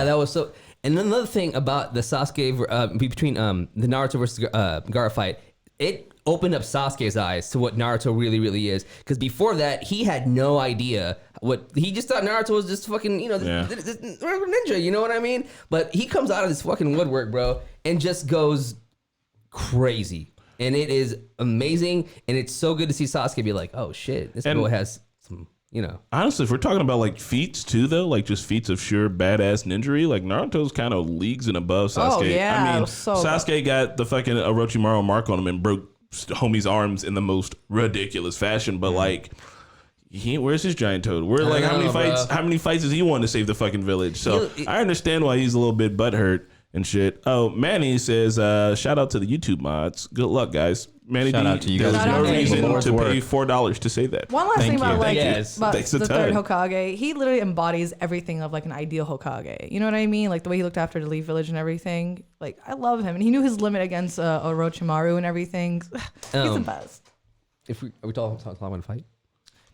that was so. And then another thing about the Sasuke between the Naruto versus Gaara fight, it opened up Sasuke's eyes to what Naruto really, really is. Because before that, he had no idea he just thought Naruto was just fucking, this ninja, you know what I mean? But he comes out of this fucking woodwork, bro, and just goes crazy. And it is amazing, and it's so good to see Sasuke be like, oh shit, this boy has some, Honestly, if we're talking about like feats too, though, like just feats of sheer badass ninjery, like Naruto's kind of leagues and above Sasuke. Oh, yeah, I it mean, was so Sasuke got the fucking Orochimaru mark on him and broke homie's arms in the most ridiculous fashion, but like, where's his giant toad? How many fights does he want to save the fucking village? So I understand why he's a little bit butthurt and shit. Oh, Manny says, shout out to the YouTube mods. Good luck, guys. Manny Shout D, out to you there's guys. no Shout out to reason you. to pay $4 to say that. One last thing about Thanks a the ton. third Hokage, he literally embodies everything of like an ideal Hokage. You know what I mean? Like the way he looked after the Leaf Village and everything. Like I love him, and he knew his limit against Orochimaru and everything. He's the best. Are we talking about the fight?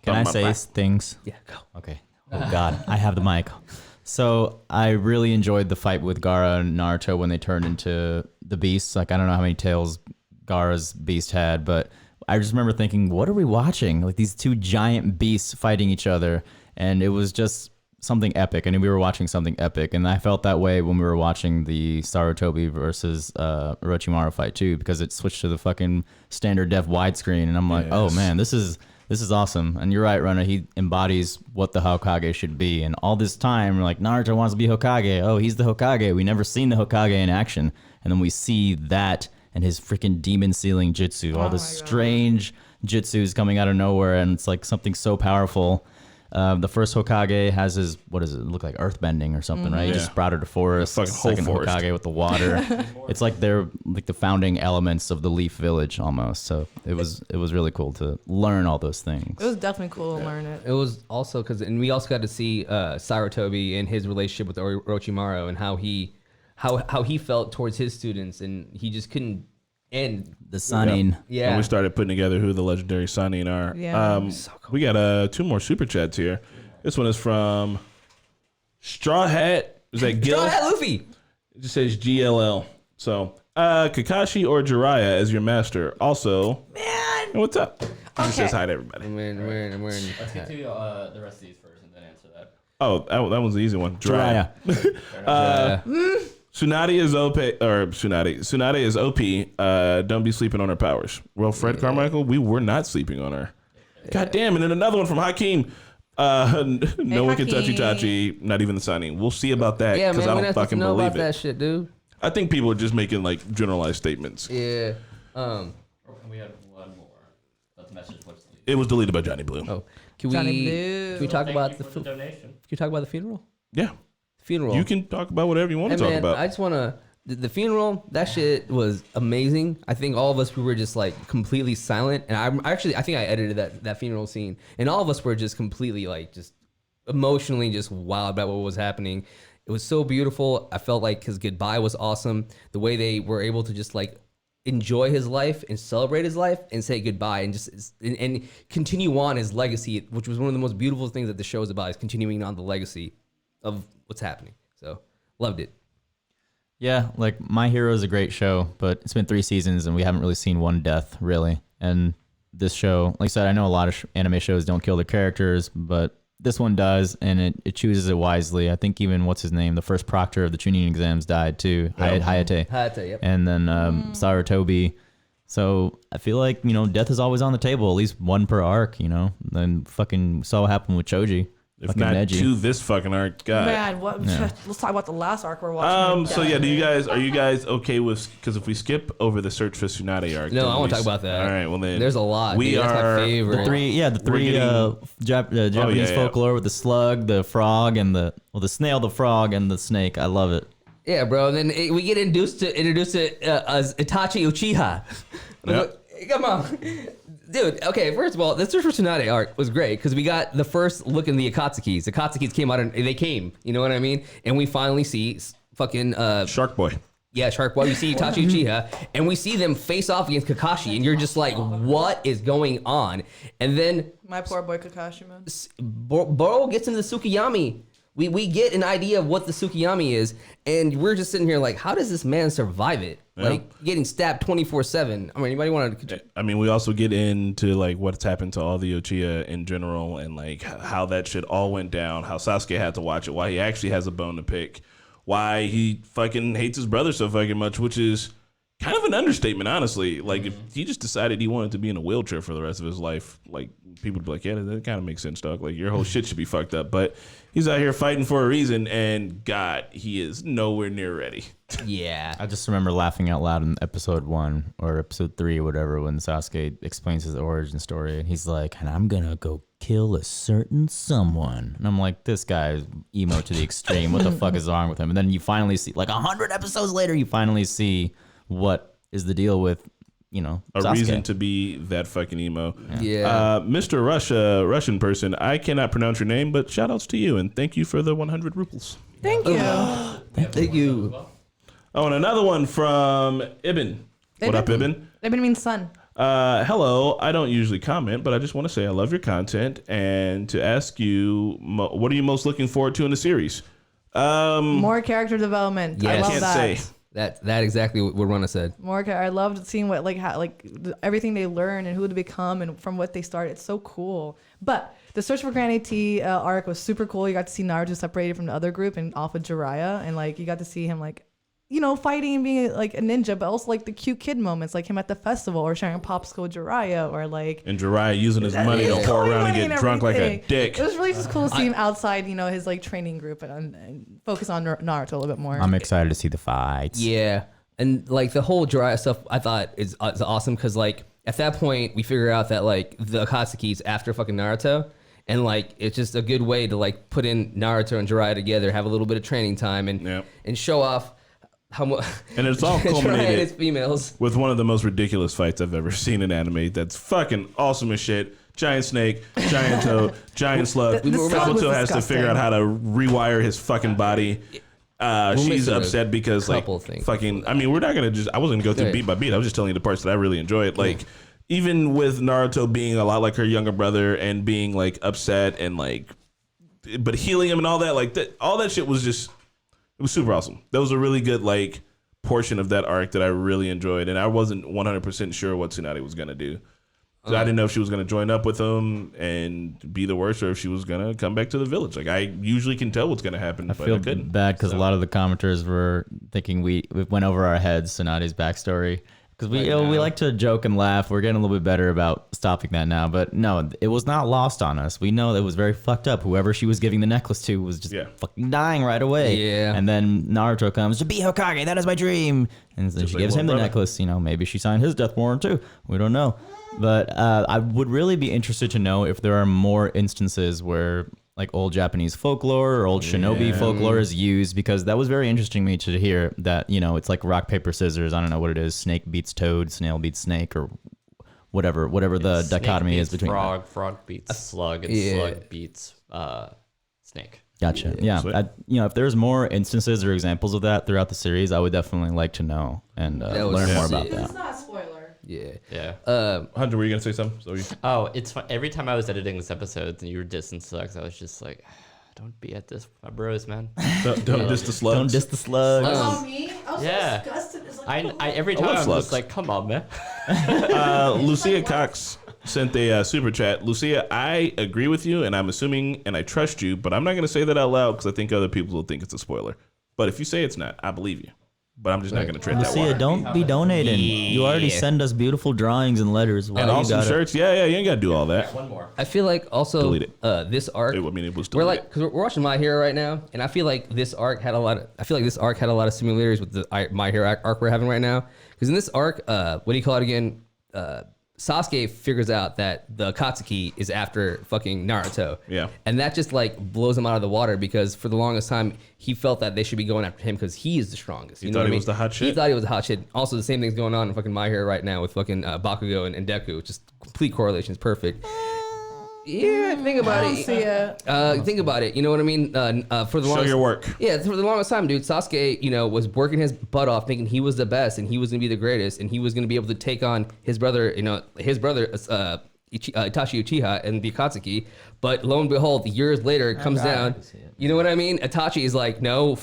Can I say things? Yeah, go. Okay. Oh God, I have the mic. So I really enjoyed the fight with Gaara and Naruto when they turned into the beasts. Like I don't know how many tails Gaara's beast had, but I just remember thinking, what are we watching? Like these two giant beasts fighting each other, and it was just something epic. And we were watching something epic, and I felt that way when we were watching the Sarutobi versus Orochimaru fight too, because it switched to the fucking standard def widescreen, and I'm like, oh man, this is awesome. And you're right, Runner. He embodies what the Hokage should be. And all this time, we're like, Naruto wants to be Hokage. Oh, he's the Hokage. We never seen the Hokage in action. And then we see that and his freaking demon sealing jutsu. All this strange jutsus coming out of nowhere. And it's like something so powerful. The first Hokage has his, what does it look like? Earthbending or something, right? He just sprouted a forest. Fucking whole Second forest. Hokage with the water. It's like they're like the founding elements of the Leaf Village almost. So it was really cool to learn all those things. It was definitely cool to learn it. It was also and we also got to see Sarutobi and his relationship with Orochimaru and how he felt towards his students, and he just couldn't end The Sanin. Yeah. And we started putting together who the legendary Sanin are. Yeah. We got 2 more super chats here. This one is from Straw Hat. Is that Gil? Straw Hat Luffy. It just says GLL. So, Kakashi or Jiraiya as your master. Also, Man. what's up? He just says hi to everybody. I'm wearing. Let's get to the rest of these first and then answer that. Oh, that one's the easy one. Jiraiya. Tsunade is OP, or Tsunade is OP. Don't be sleeping on her powers. Well, Fred Carmichael, we were not sleeping on her. God damn. And then another one from Hakeem. No one can touch Itachi, not even the Sanin. We'll see about that Yeah, because man. I We don't don't fucking know believe about that it. shit, dude. I think people are just making like generalized statements. Yeah. We have one more. Let's message what's the It was deleted by Johnny Blue. Oh, can Johnny we Blue. talk Thank about you the for the donation. Can you talk about the funeral? Yeah. Funeral. You can talk about whatever you want Hey, to talk man, about. I just want to. The funeral, that shit was amazing. I think all of us, we were just like completely silent. And I think I edited that funeral scene. And all of us were just completely like just emotionally just wild about what was happening. It was so beautiful. I felt like his goodbye was awesome. The way they were able to just like enjoy his life and celebrate his life and say goodbye and just and continue on his legacy, which was one of the most beautiful things that the show is about, is continuing on the legacy of what's happening. So loved it. Yeah, like My Hero is a great show, but it's been 3 seasons and we haven't really seen one death really. And this show, like I said, I know a lot of anime shows don't kill their characters, but this one does, and it chooses it wisely. I think even what's his name, the first proctor of the Chunin exams died too, Hayate. Hayate, yep. And then Sarutobi. So I feel like, death is always on the table, at least one per arc, Then fucking saw what happened with Choji. If Fucking not Neji. to this fucking arc, God. Man, what? Let's talk about the last arc we're watching. So yeah, are you guys okay with? Because if we skip over the Search for Tsunade arc, No, then I want to talk about that. All right, well then There's a lot. We Dude, that's are my favorite. The three Japanese folklore with the slug, the frog, and the snail, the frog, and the snake. I love it. Yeah, bro. And then we get introduced to as Itachi Uchiha. Yep. Come on. Dude, okay, first of all, the Search for Tsunade arc was great because we got the first look in the Akatsukis. The Akatsukis came out and they came, you know what I mean? And we finally see fucking... Shark Boy. Yeah, Shark Boy. We see Itachi Uchiha, and we see them face off against Kakashi, and you're just like, what is going on? And then... My poor boy Kakashi, man. Boro gets into the Tsukiyami. We get an idea of what the Tsukiyami is, and we're just sitting here like, how does this man survive it? Yeah. Like, getting stabbed 24/7. I mean, anybody want to... I mean, we also get into like what's happened to all the Uchiha in general, and like how that shit all went down. How Sasuke had to watch it. Why he actually has a bone to pick. Why he fucking hates his brother so fucking much, which is kind of an understatement, honestly. Like if he just decided he wanted to be in a wheelchair for the rest of his life, like people would be like, yeah, that kind of makes sense, dog. Like your whole shit should be fucked up. But he's out here fighting for a reason, and God, he is nowhere near ready. Yeah. I just remember laughing out loud in episode 1 or episode 3 or whatever when Sasuke explains his origin story, and he's like, and I'm gonna go kill a certain someone. And I'm like, this guy is emo to the extreme. What the fuck is wrong with him? And then you finally see, like 100 episodes later, you finally see what is the deal with, A reason to be that fucking emo. Yeah. Mr. Russian person, I cannot pronounce your name, but shout outs to you, and thank you for the 100 rubles. Thank you. Thank you. Oh, and another one from Ibn. What up, Ibn? Ibn means son. Hello. I don't usually comment, but I just want to say I love your content and to ask you, what are you most looking forward to in the series? More character development. Yeah, I I love can't that. say. That exactly what Rona said. I loved seeing what everything they learn and who they become and from what they start. It's so cool. But the Search for Granny T arc was super cool. You got to see Naruto separated from the other group and off with Jiraiya, and you got to see him fighting and being like a ninja, but also like the cute kid moments, like him at the festival or sharing a popsicle with Jiraiya, or like and Jiraiya using his money to whore around and get drunk like a dick. It was really just cool to see him outside, his training group and focus on Naruto a little bit more. I'm excited to see the fights. Yeah. And the whole Jiraiya stuff I thought is awesome because at that point we figure out that the Akatsuki's after fucking Naruto, and it's just a good way to put in Naruto and Jiraiya together, have a little bit of training time and show off how much. And it's all Jiraiya culminated and his females with one of the most ridiculous fights I've ever seen in anime. That's fucking awesome as shit. Giant snake, giant toad, giant slug. The slug was Kabuto has to disgusting. figure out how to rewire his fucking body. She's missing a upset because couple things. fucking. I mean, we're not gonna I wasn't gonna go through Right. beat by beat. I was just telling you the parts that I really enjoyed. Even with Naruto being a lot like her younger brother and being upset and but healing him and all that, all that shit was just. It was super awesome. That was a really good portion of that arc that I really enjoyed, and I wasn't 100% sure what Tsunade was gonna do. So I didn't know if she was gonna join up with him and be the worst, or if she was gonna come back to the village. I usually can tell what's gonna happen, I but feel I couldn't. bad because a lot of the commenters were thinking we went over our heads Tsunade's backstory. Because we like to joke and laugh. We're getting a little bit better about stopping that now. But no, it was not lost on us. We know it was very fucked up. Whoever she was giving the necklace to was just fucking dying right away. Yeah. And then Naruto comes, to be Hokage, that is my dream. And then she gives him the necklace. Maybe she signed his death warrant too. We don't know. But I would really be interested to know if there are more instances where old Japanese folklore or old shinobi folklore is used, because that was very interesting to me to hear that, it's like rock, paper, scissors. I don't know what it is. Snake beats toad, snail beats snake, or whatever the Snake dichotomy is beats between frog, frog beats slug, and slug beats snake. Gotcha. Yeah. If there's more instances or examples of that throughout the series, I would definitely like to know and learn more about that. It's not a spoiler. Yeah. Yeah. Hunter, were you gonna say something? Oh, it's fun. Every time I was editing this episode and you were dissing sucks, I was just like, Don't be at this with my bros, man. Don't diss the slugs. Don't diss the slugs. Um, me? I was yeah. disgusted. It's like, I every I time love I'm slugs. just like, come on, man. Lucia Cox sent a super chat. Lucia, I agree with you, and I'm assuming, and I trust you, but I'm not going to say that out loud because I think other people will think it's a spoiler. But if you say it's not, I believe you. But I'm just not going to tread that Lucia, water. don't be donating. You already send us beautiful drawings and letters. Why And you awesome gotta- shirts. Yeah, you ain't got to do all that. One more. I feel like also Delete it. this arc. I mean, it was We're deleted. like, because we're watching My Hero right now, and I feel like this arc had a lot of. I feel like this arc had a lot of similarities with the My Hero arc we're having right now. Because in this arc, what do you call it again? Sasuke figures out that the Akatsuki is after fucking Naruto. Yeah. And that just like blows him out of the water because for the longest time he felt that they should be going after him because he is the strongest. You know thought what I he mean? was the hot He shit? thought he was the hot shit. Also, the same thing's going on in fucking My Hero right now with fucking Bakugo and Deku. Just complete correlation. It's perfect. Yeah, think about I don't it. see it. Think about it. You know what I mean? For the Show longest, your work. Yeah, for the longest time, dude, Sasuke, was working his butt off, thinking he was the best and he was gonna be the greatest, and he was gonna be able to take on his brother, Itachi Uchiha and the Akatsuki. But lo and behold, years later, it comes down. You know what I mean? Itachi is like, no.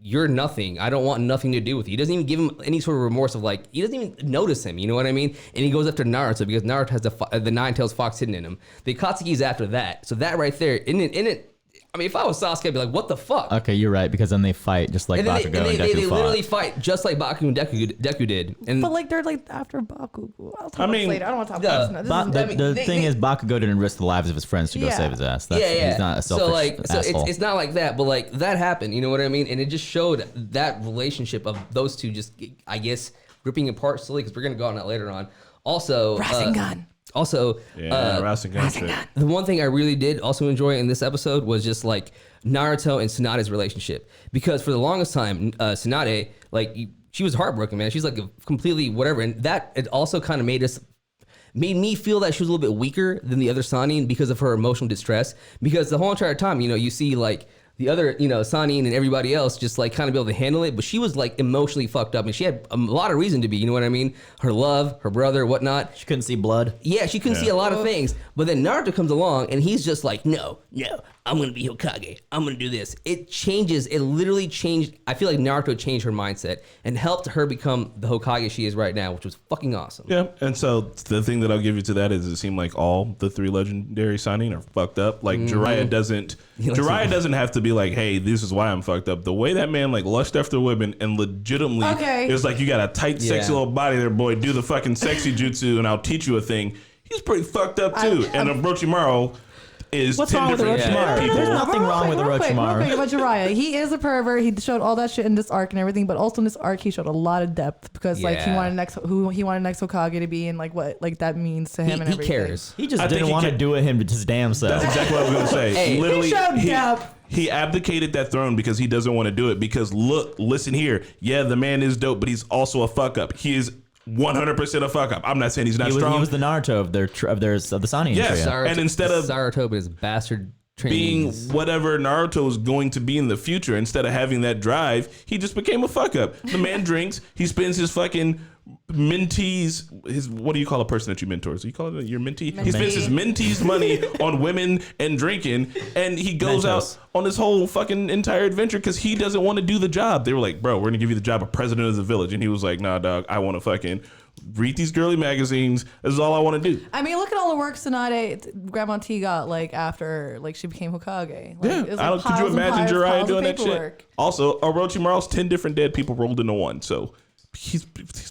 You're nothing. I don't want nothing to do with you. He doesn't even give him any sort of remorse of like, he doesn't even notice him. You know what I mean? And he goes after Naruto because Naruto has the nine-tailed fox hidden in him. The Akatsuki is after that. So that right there, in it, I mean, if I was Sasuke, I'd be like, what the fuck? Okay, you're right, because then they fight just like And then Bakugo they and Deku they fought. literally fight just like Baku and Deku did. And But like they're like after Baku. I'll talk I about mean, this later. I don't want to talk the- about this. Ba- This is- the thing is, Bakugo didn't risk the lives of his friends to go Yeah. save his ass. That's, yeah. He's not a selfish so asshole. it's not like that, but like that happened. You know what I mean? And it just showed that relationship of those two just, I guess, ripping apart slowly because we're gonna go on that later on. Also, Rasengan. Also, Yeah, Rasengan shit. the one thing I really did also enjoy in this episode was just like Naruto and Tsunade's relationship, because for the longest time, Tsunade, like she was heartbroken, man. She's like completely whatever, and that it also kind of made me feel that she was a little bit weaker than the other Sannin because of her emotional distress. Because the whole entire time, you see like the other, Sannin and everybody else just like kind of be able to handle it, but she was like emotionally fucked up, and she had a lot of reason to be. You know what I mean? Her love, her brother, whatnot. She couldn't see blood. Yeah, she couldn't see a lot of things. But then Naruto comes along and he's just like, no, I'm going to be Hokage. I'm going to do this. It changes. It literally changed. I feel like Naruto changed her mindset and helped her become the Hokage she is right now, which was fucking awesome. Yeah, and so the thing that I'll give you to that is it seemed like all the three legendary signing are fucked up. Like Jiraiya doesn't have to be like, hey, this is why I'm fucked up. The way that man like lushed after women and legitimately Okay. it was like, you got a tight, sexy Yeah. little body there, boy. Do the fucking sexy jutsu and I'll teach you a thing. He's pretty fucked up too. And Orochimaru is What's 10 wrong with different Orochimaru? people. There's nothing wrong with Real quick Orochimaru. about Jiraiya. He is a pervert. He showed all that shit in this arc and everything, but also in this arc he showed a lot of depth because like he Yeah. wanted who he wanted next Hokage to be and like what like that means to him and He everything. cares. He just I think didn't he want to can- do it him to his damn self. That's exactly what I was gonna say. Hey. Literally, He showed depth. he abdicated that throne because he doesn't want to do it. Because listen here. Yeah, the man is dope, but he's also a fuck up. He is 100% a fuck up. I'm not saying he's not He strong. was the Naruto of the Sannin Yes. trio. And instead of Sarutobi is bastard being trainees. whatever Naruto is going to be in the future, instead of having that drive, he just became a fuck up. The man drinks. He spends his fucking mentees. What do you call a person that you mentor? So you call it your mentee? He spends his mentees' money on women and drinking, and he goes Mentos. out on this whole fucking entire adventure because he doesn't want to do the job. They were like, bro, we're gonna give you the job of president of the village, and he was like, nah, dog, I want to fucking read these girly magazines. This is all I want to do. I mean, look at all the work Tsunade, Grandma T got like after like she became Hokage. Like, it was, like, Could you piles and imagine piles Jiraiya of doing that shit? paperwork. Also, Orochimaru's 10 different dead people rolled into one, so he's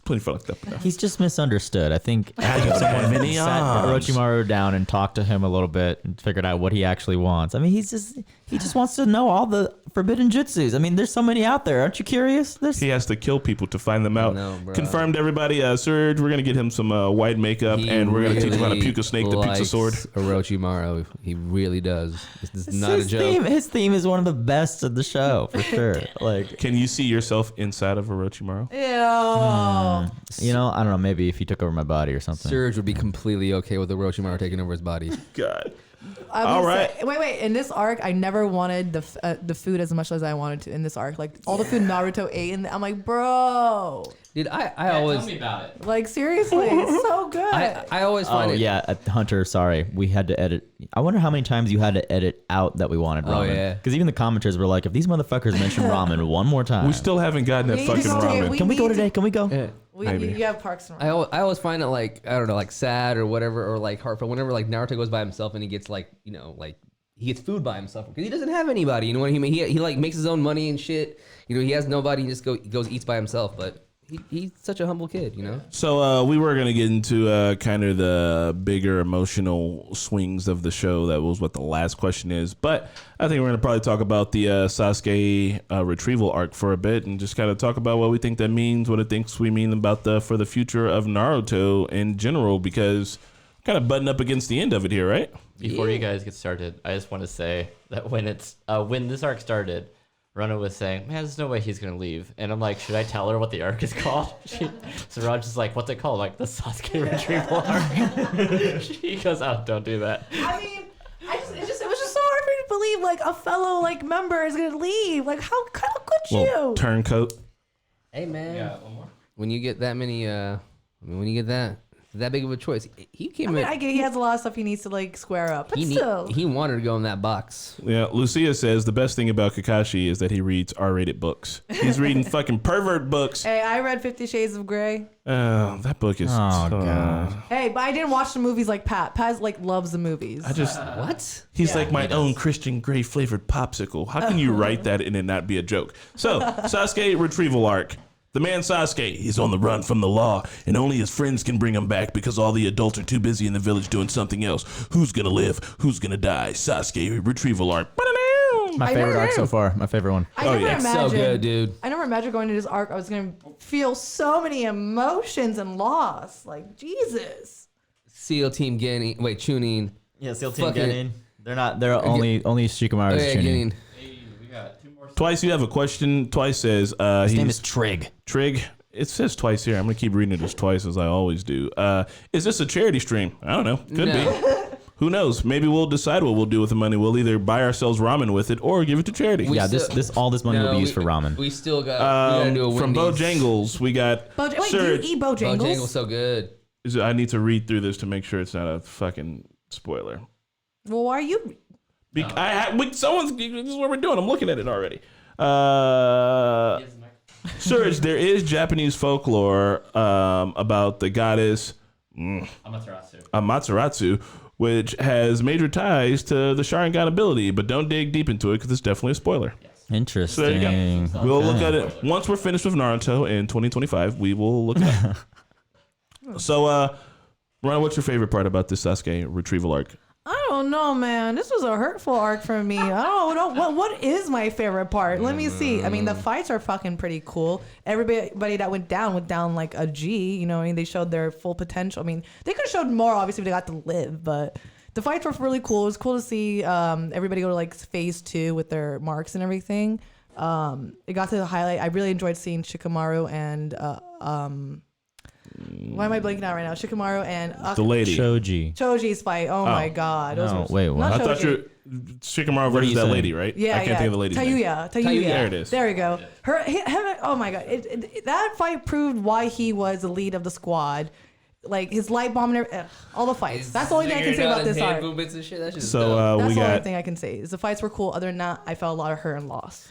plenty fucked up enough. He's just misunderstood. I think having someone many sat arms. Orochimaru down and talked to him a little bit and figured out what he actually wants. I mean, he just wants to know all the forbidden jutsus. I mean, there's so many out there. Aren't you curious? He has to kill people to find them out. No, bro. Confirmed, everybody. Surge, we're gonna get him some white makeup, and we're gonna teach him how to puke a snake that pukes a sword. Orochimaru, he really does. This is not a his joke. His theme is one of the best of the show for sure. Like, Can you see yourself inside of Orochimaru? Ew. you know, I don't know. Maybe if he took over my body or something. Surge would be completely okay with Orochimaru taking over his body. God. All right. Wait. In this arc, I never wanted the food as much as I wanted to in this arc. Like all the food Naruto ate, and I'm like, bro. Dude, I Yeah, always tell me about it. Like seriously, it's so good. I always find Oh it. yeah, Hunter. Sorry, we had to edit. I wonder how many times you had to edit out that we wanted ramen. Oh, yeah. Because even the commenters were like, if these motherfuckers mention ramen one more time, We still haven't gotten that We fucking need to ramen. get- can we go need to- today? Can we go? Yeah. Maybe. You have Parks and I always find it like, I don't know, like sad or whatever, or like heartfelt whenever like Naruto goes by himself and he gets like, you know, like he gets food by himself because he doesn't have anybody. You know what I mean? He like makes his own money and shit. You know, he has nobody. He just goes eats by himself. But he's such a humble kid. You know. So we were gonna get into kind of the bigger emotional swings of the show. That was what the last question is. But I think we're gonna probably talk about the Sasuke retrieval arc for a bit, and just kind of talk about what we think that means, what it thinks we mean about for the future of Naruto in general, because kind of butting up against the end of it here, right? Before you guys get started, I just want to say that when this arc started, Rana was saying, "Man, there's no way he's gonna leave," and I'm like, "Should I tell her what the arc is called?" So Raj is like, "What's it called?" I'm like, the Sasuke retrieval arc. She goes, "Oh, don't do that." I mean, it was just so hard for me to believe like a fellow like member is gonna leave. Like how could you? Well, turncoat. Hey man. Yeah, one more. When you get that many, when you get that big of a choice, he came I mean, in. I get he has a lot of stuff he needs to like square up, but still. He wanted to go in that box. Yeah, Lucia says the best thing about Kakashi is that he reads R-rated books. He's reading fucking pervert books. Hey, I read 50 Shades of Grey. Oh, that book is. Oh, God. Hey, but I didn't watch the movies like Pat. Pat like loves the movies. I just. What? He's like my own Christian Grey flavored popsicle. How can you write that and it not be a joke? So, Sasuke retrieval arc. The man Sasuke, he's on the run from the law, and only his friends can bring him back because all the adults are too busy in the village doing something else. Who's gonna live? Who's gonna die? Sasuke retrieval arc. My favorite arc so far. My favorite one. I never yeah. imagined, So good, dude. I never imagined going to this arc. I was gonna feel so many emotions and loss. Like Jesus. SEAL Team Genin. Wait, Chunin. Yeah, SEAL Team Fucking- They're not. They're only Shikamaru is tuning. Genin. Hey, we got two more. Twice you have a question. Twice says His name is Trig. Trig. It says twice here. I'm gonna keep reading it as twice as I always do. Is this a charity stream? I don't know. Could be. Who knows? Maybe we'll decide what we'll do with the money. We'll either buy ourselves ramen with it or give it to charity. We Yeah, still- all this money will be used for ramen. We still got. we gotta do a From Wendy's. Bojangles, we got. Wait, do you Surge. eat Bojangles? Bojangles so good. I need to read through this to make sure it's not a fucking spoiler. Well, why are you? Someone's. This is what we're doing. I'm looking at it already. Surge, there is Japanese folklore about the goddess Amaterasu, which has major ties to the Sharingan ability, but don't dig deep into it because it's definitely a spoiler. Interesting. So there you go. We'll look at it once we're finished with Naruto in 2025. We will look at it. So, Ron, what's your favorite part about this Sasuke retrieval arc? I don't know, man. This was a hurtful arc for me. I don't know what is my favorite part. Let me see. I mean, the fights are fucking pretty cool. Everybody that went down like a G. You know, I mean, they showed their full potential. I mean, they could have showed more obviously if they got to live, but the fights were really cool. It was cool to see everybody go to like phase 2 with their marks and everything. It got to the highlight. I really enjoyed seeing Shikamaru and why am I blanking out right now? Shikamaru and The lady. Choji's fight. Oh my god. Those No, were- wait, what? not I thought Choji. you Shikamaru What are versus you that saying? lady, right? Yeah, I can't think of the lady's name. Tayuya. There it is. There we go. Oh my god. That fight proved why he was the lead of the squad. Like his light bomb and all the fights. That's the only thing I can say about this arc. Movements and shit. That's just So dumb. That's we the only got thing I can say. Is the fights were cool. Other than that, I felt a lot of hurt and loss.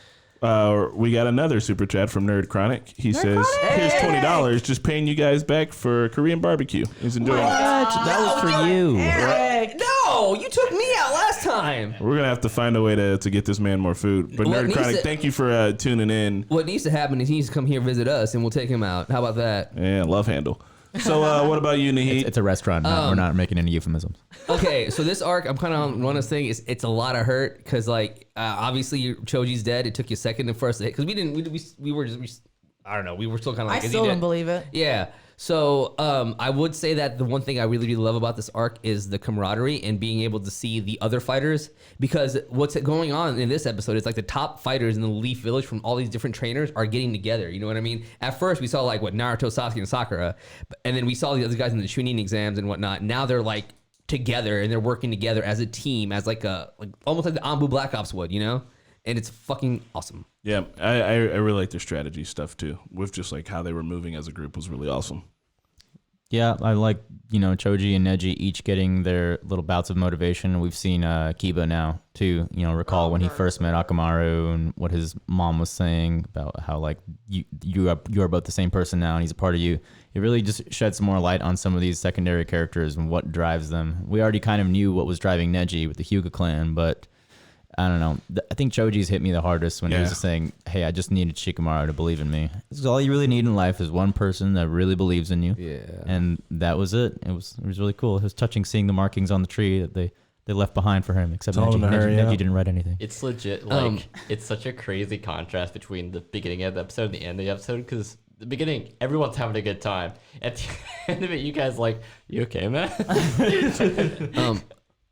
we got another super chat from Nerd Chronic. He says, Chronic! "Here's $20, just paying you guys back for Korean barbecue. He's enjoying it. That was for you. Eric. No, you took me out last time. We're gonna have to find a way to get this man more food. But What Nerd needs Chronic, to- thank you for tuning in. What needs to happen is he needs to come here visit us, and we'll take him out. How about that? Yeah, love handle. So what about you, Naheed? It's a restaurant. We're not making any euphemisms. Okay, so this arc, I'm kind of on one of the things. It's a lot of hurt because, like, obviously Choji's dead. It took you a second and first to hit because we were just I don't know. We were still kind of I like, is he still dead? don't believe it. Yeah. So I would say that the one thing I really, really love about this arc is the camaraderie and being able to see the other fighters, because what's going on in this episode is like the top fighters in the Leaf Village from all these different trainers are getting together. You know what I mean? At first we saw like what Naruto, Sasuke, and Sakura, and then we saw the other guys in the Chunin exams and whatnot. Now they're like together and they're working together as a team, as like almost like the Anbu Black Ops would, you know? And it's fucking awesome. Yeah, I really like their strategy stuff too. With just like how they were moving as a group was really awesome. Yeah, I like, Choji and Neji each getting their little bouts of motivation. We've seen Kiba now, too. Recall when he first met Akamaru and what his mom was saying about how, like, you are both the same person now and he's a part of you. It really just sheds some more light on some of these secondary characters and what drives them. We already kind of knew what was driving Neji with the Hyuga clan, but I don't know. I think Choji's hit me the hardest when he was just saying, hey, I just needed Shikamaru to believe in me. Because all you really need in life is one person that really believes in you. Yeah. And that was it. It was really cool. It was touching seeing the markings on the tree that they left behind for him, except Neji didn't write anything. It's legit. Like, it's such a crazy contrast between the beginning of the episode and the end of the episode, because the beginning, everyone's having a good time. At the end of it, you guys like, you okay, man?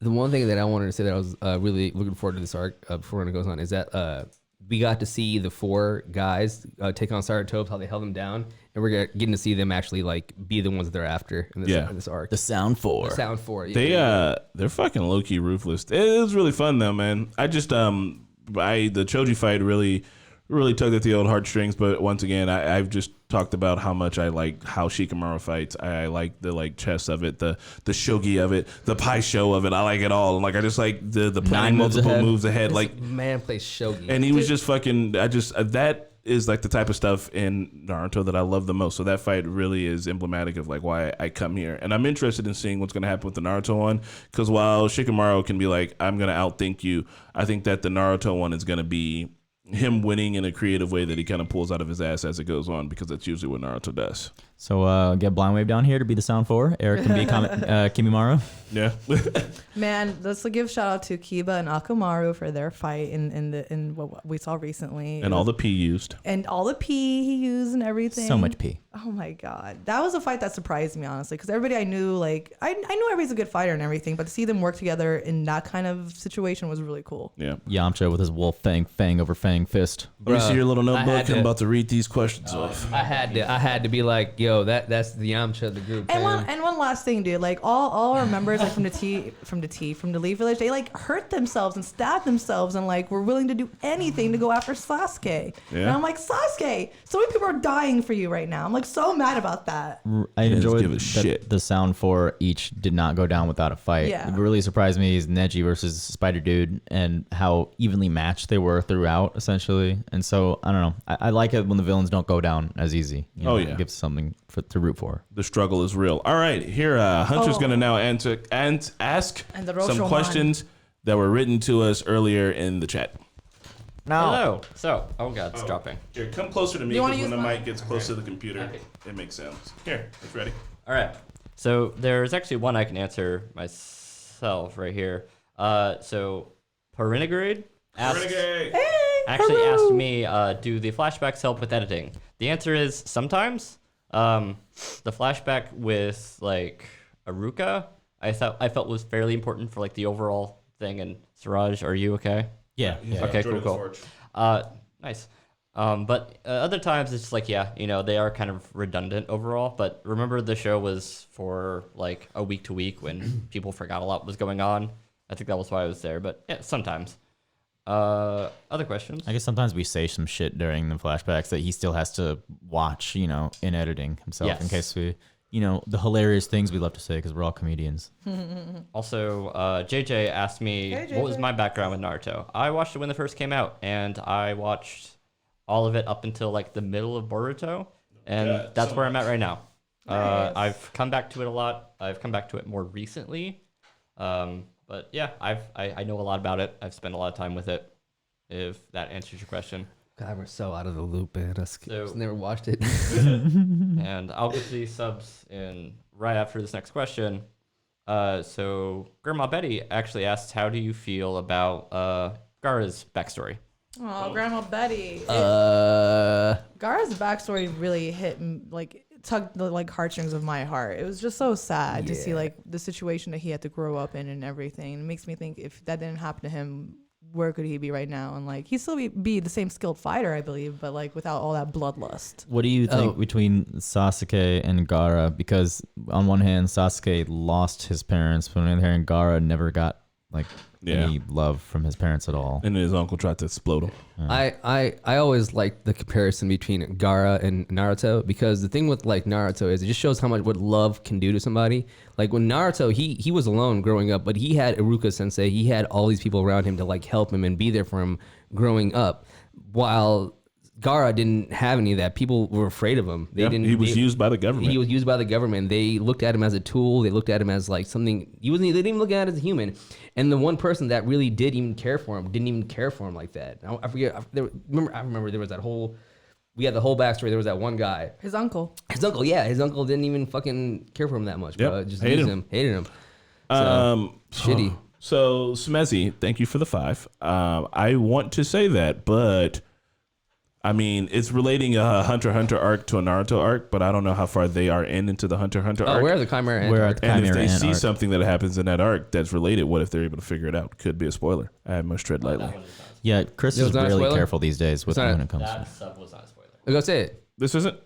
The one thing that I wanted to say that I was really looking forward to this arc before it goes on is that we got to see the 4 guys take on Sarutobi, how they held them down, and we're getting to see them actually like be the ones that they're after in this arc. The Sound 4. The Sound 4. Yeah. They're fucking low key ruthless. It was really fun though, man. I just the Choji fight really tugged at the old heartstrings, but once again, I've just talked about how much I like how Shikamaru fights. I like the chess of it, the shogi of it, the pai show of it. I like it all. And I just like the planning multiple moves ahead. This Like man plays shogi, and he was just fucking. That is like the type of stuff in Naruto that I love the most. So that fight really is emblematic of like why I come here, and I'm interested in seeing what's going to happen with the Naruto one. Because while Shikamaru can be like, I'm going to outthink you, I think that the Naruto one is going to be him winning in a creative way that he kind of pulls out of his ass as it goes on, because that's usually what Naruto does. So get Blind Wave down here to be the Sound 4. Eric can be Kimimaru. Yeah. Man, let's give shout out to Kiba and Akamaru for their fight in what we saw recently. And all the P used. And all the P he used and everything. So much P. Oh my God. That was a fight that surprised me, honestly, because everybody I knew, like, I knew everybody's a good fighter and everything, but to see them work together in that kind of situation was really cool. Yeah. Yamcha with his wolf fang over fang fist. Let me see your little notebook. I'm about to read these questions off. I had to be like, yo, that's the Yamcha of the group. And one last thing, dude. Like all our members, like from the Leaf Village, they like hurt themselves and stabbed themselves and like were willing to do anything to go after Sasuke. Yeah. And I'm like, Sasuke, so many people are dying for you right now. I'm like so mad about that. I enjoyed that the Sound 4 each did not go down without a fight. Yeah. What really surprised me is Neji versus Spider Dude and how evenly matched they were throughout, essentially. And so, I don't know. I like it when the villains don't go down as easy. It gives something to root for. The struggle is real. All right, here Hunter's going to now ask some questions that were written to us earlier in the chat. Hello. So, oh God, it's dropping. Here, come closer to me, because when the mic gets close to the computer, it makes sounds. Here, it's ready. All right. So there's actually one I can answer myself right here. So Perinigrade asked me, do the flashbacks help with editing? The answer is sometimes. The flashback with like Aruka, I felt was fairly important for like the overall thing. And Siraj, are you okay? Yeah. Okay, cool. Nice. But other times it's just like, they are kind of redundant overall. But remember, the show was for like a week to week when people forgot a lot was going on. I think that was why I was there. But yeah, sometimes. Other questions? I guess sometimes we say some shit during the flashbacks that he still has to watch, in editing himself in case we, the hilarious things we love to say because we're all comedians. Also, JJ asked me what was my background with Naruto. I watched it when it first came out, and I watched all of it up until like the middle of Boruto, and that's where I'm at right now. Nice. I've come back to it a lot. I've come back to it more recently. But yeah, I know a lot about it. I've spent a lot of time with it, if that answers your question. God, we're so out of the loop, man. I just never watched it. And I'll get to these subs in right after this next question. So Grandma Betty actually asks, how do you feel about Gaara's backstory? Oh, Grandma Betty. Gaara's backstory really tugged the heartstrings of my heart. It was just so sad to see the situation that he had to grow up in and everything. It makes me think if that didn't happen to him, where could he be right now? And like, he'd still be the same skilled fighter, I believe, but like without all that bloodlust. What do you think between Sasuke and Gaara? Because on one hand, Sasuke lost his parents, but on the other hand, Gaara never got like any love from his parents at all. And his uncle tried to explode him. I always like the comparison between Gaara and Naruto, because the thing with like Naruto is it just shows how much what love can do to somebody. Like when Naruto, he was alone growing up, but he had Iruka Sensei. He had all these people around him to like help him and be there for him growing up. While Gaara didn't have any of that. People were afraid of him. He was used by the government. He was used by the government. They looked at him as a tool. They looked at him as like something. They didn't even look at it as a human. And the one person that really did even care for him didn't even care for him like that. I forget. I remember there was that whole. We had the whole backstory. There was that one guy. His uncle. His uncle didn't even fucking care for him that much, bro. Just hated him. So, shitty. So Smezzy, thank you for the 5. I want to say that, but I mean, it's relating a Hunter x Hunter arc to a Naruto arc, but I don't know how far they are into the Hunter x Hunter arc. Where are the Chimera Ant? And if they see something that happens in that arc that's related, what if they're able to figure it out? Could be a spoiler. I must tread lightly. Yeah, Chris is really careful these days with when it comes to that sub was not a spoiler. Go say it. This isn't?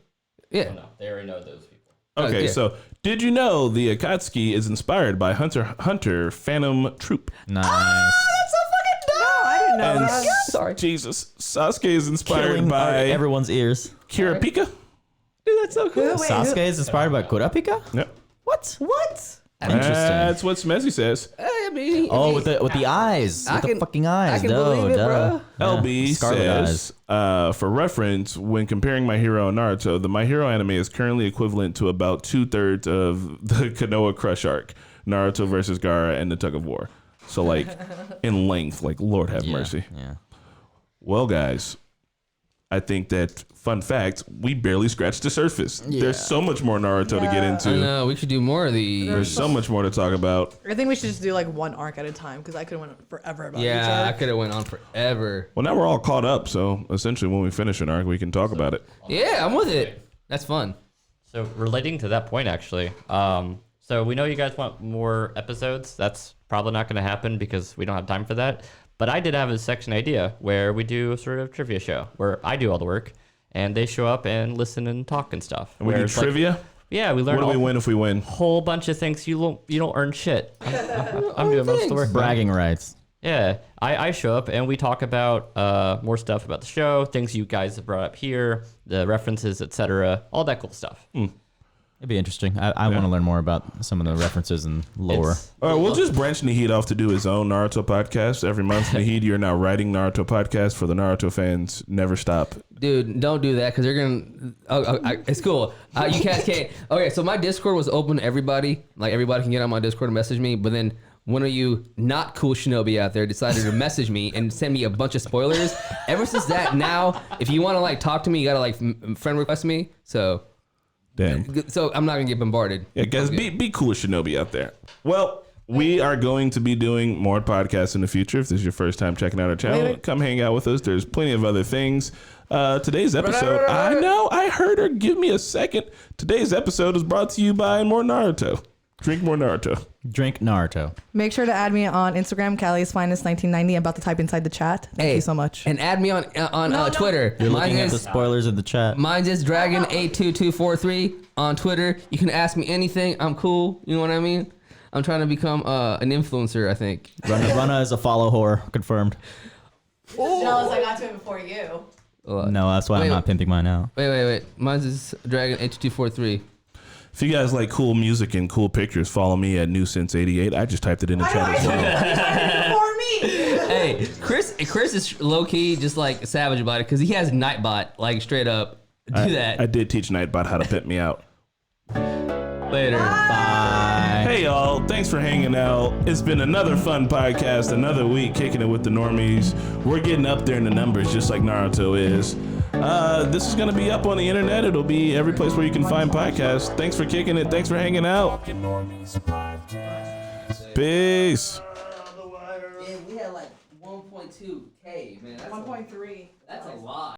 Yeah. No, they already know those people. Okay, yeah. So did you know the Akatsuki is inspired by Hunter x Hunter Phantom Troop? Nice. I didn't know And that. Sorry. Jesus, Sasuke is inspired Killing by everyone's ears. Kurapika? Dude, that's so cool. Wait, Sasuke is inspired by Kurapika? Yep. What? That's Interesting. what Smezzy says. I mean, Oh, with the eyes. I With the can- fucking eyes. I can believe it, bro. LB Scarlet says, for reference, when comparing My Hero and Naruto, the My Hero anime is currently equivalent to about 2/3 of the Konoha Crush arc, Naruto versus Gaara, and the Tug of War. So, like, in length, like, Lord have mercy. Yeah. Well, guys, I think that, fun fact, we barely scratched the surface. There's so much more Naruto to get into. No, we should do more of these. There's so much more to talk about. I think we should just do like one arc at a time because I could have went forever about each Yeah, I arc. could have went on forever. Well, now we're all caught up, so essentially when we finish an arc, we can talk about it. Yeah, I'm with it. That's fun. So relating to that point, actually, so we know you guys want more episodes. That's probably not going to happen because we don't have time for that. But I did have a section idea where we do a sort of trivia show where I do all the work and they show up and listen and talk and stuff. And we Where do it's like- trivia? yeah, we learn What do we a win if we win? whole bunch of things. You don't earn shit. I'm doing most of the work. Bragging rights. Yeah, I show up and we talk about more stuff about the show, things you guys have brought up here, the references, etc., all that cool stuff. It'd be interesting. I want to learn more about some of the references and lore. It's- All right, we'll just branch Nahid off to do his own Naruto podcast every month. Nahid, you're now writing Naruto podcast for the Naruto fans. Never stop. Dude, don't do that because they're going to... it's cool. You guys can't... Okay, so my Discord was open to everybody. Like, everybody can get on my Discord and message me. But then one of you not cool shinobi out there decided to message me and send me a bunch of spoilers. Ever since that, now, if you want to, like, talk to me, you got to, like, friend request me. So Damn. I'm not going to get bombarded. Yeah, guys, be cool with Shinobi out there. Well, we are going to be doing more podcasts in the future. If this is your first time checking out our channel, come hang out with us. There's plenty of other things. Today's episode, I know, I heard her. Give me a second. Today's episode is brought to you by more Naruto. Drink more Naruto. Drink Naruto. Make sure to add me on Instagram, Callie's Finest 1990. I'm about to type inside the chat. Thank you so much. And add me on Twitter. You're Mine looking at the is spoilers in the chat. Mine's is Dragon82243 on Twitter. You can ask me anything. I'm cool. You know what I mean? I'm trying to become an influencer, I think. Rana is a follow whore. Confirmed. Jealous, I got to it before you. No, that's why I'm not pimping mine out. Wait. Mine's is Dragon82243. If you guys like cool music and cool pictures, follow me at NewSense88. I just typed it in the chat as well. Before me. Hey, Chris is low key just like savage about it because he has Nightbot like straight up. Do that I did teach Nightbot how to pimp me out. later. Bye. Hey y'all, thanks for hanging out. It's been another fun podcast, another week kicking it with the Normies. We're getting up there in the numbers just like Naruto is. This is going to be up on the internet. It'll be every place where you can find podcasts. Thanks for kicking it. Thanks for hanging out. Peace. Yeah, we had like 1.2K, man. 1.3. That's a lot.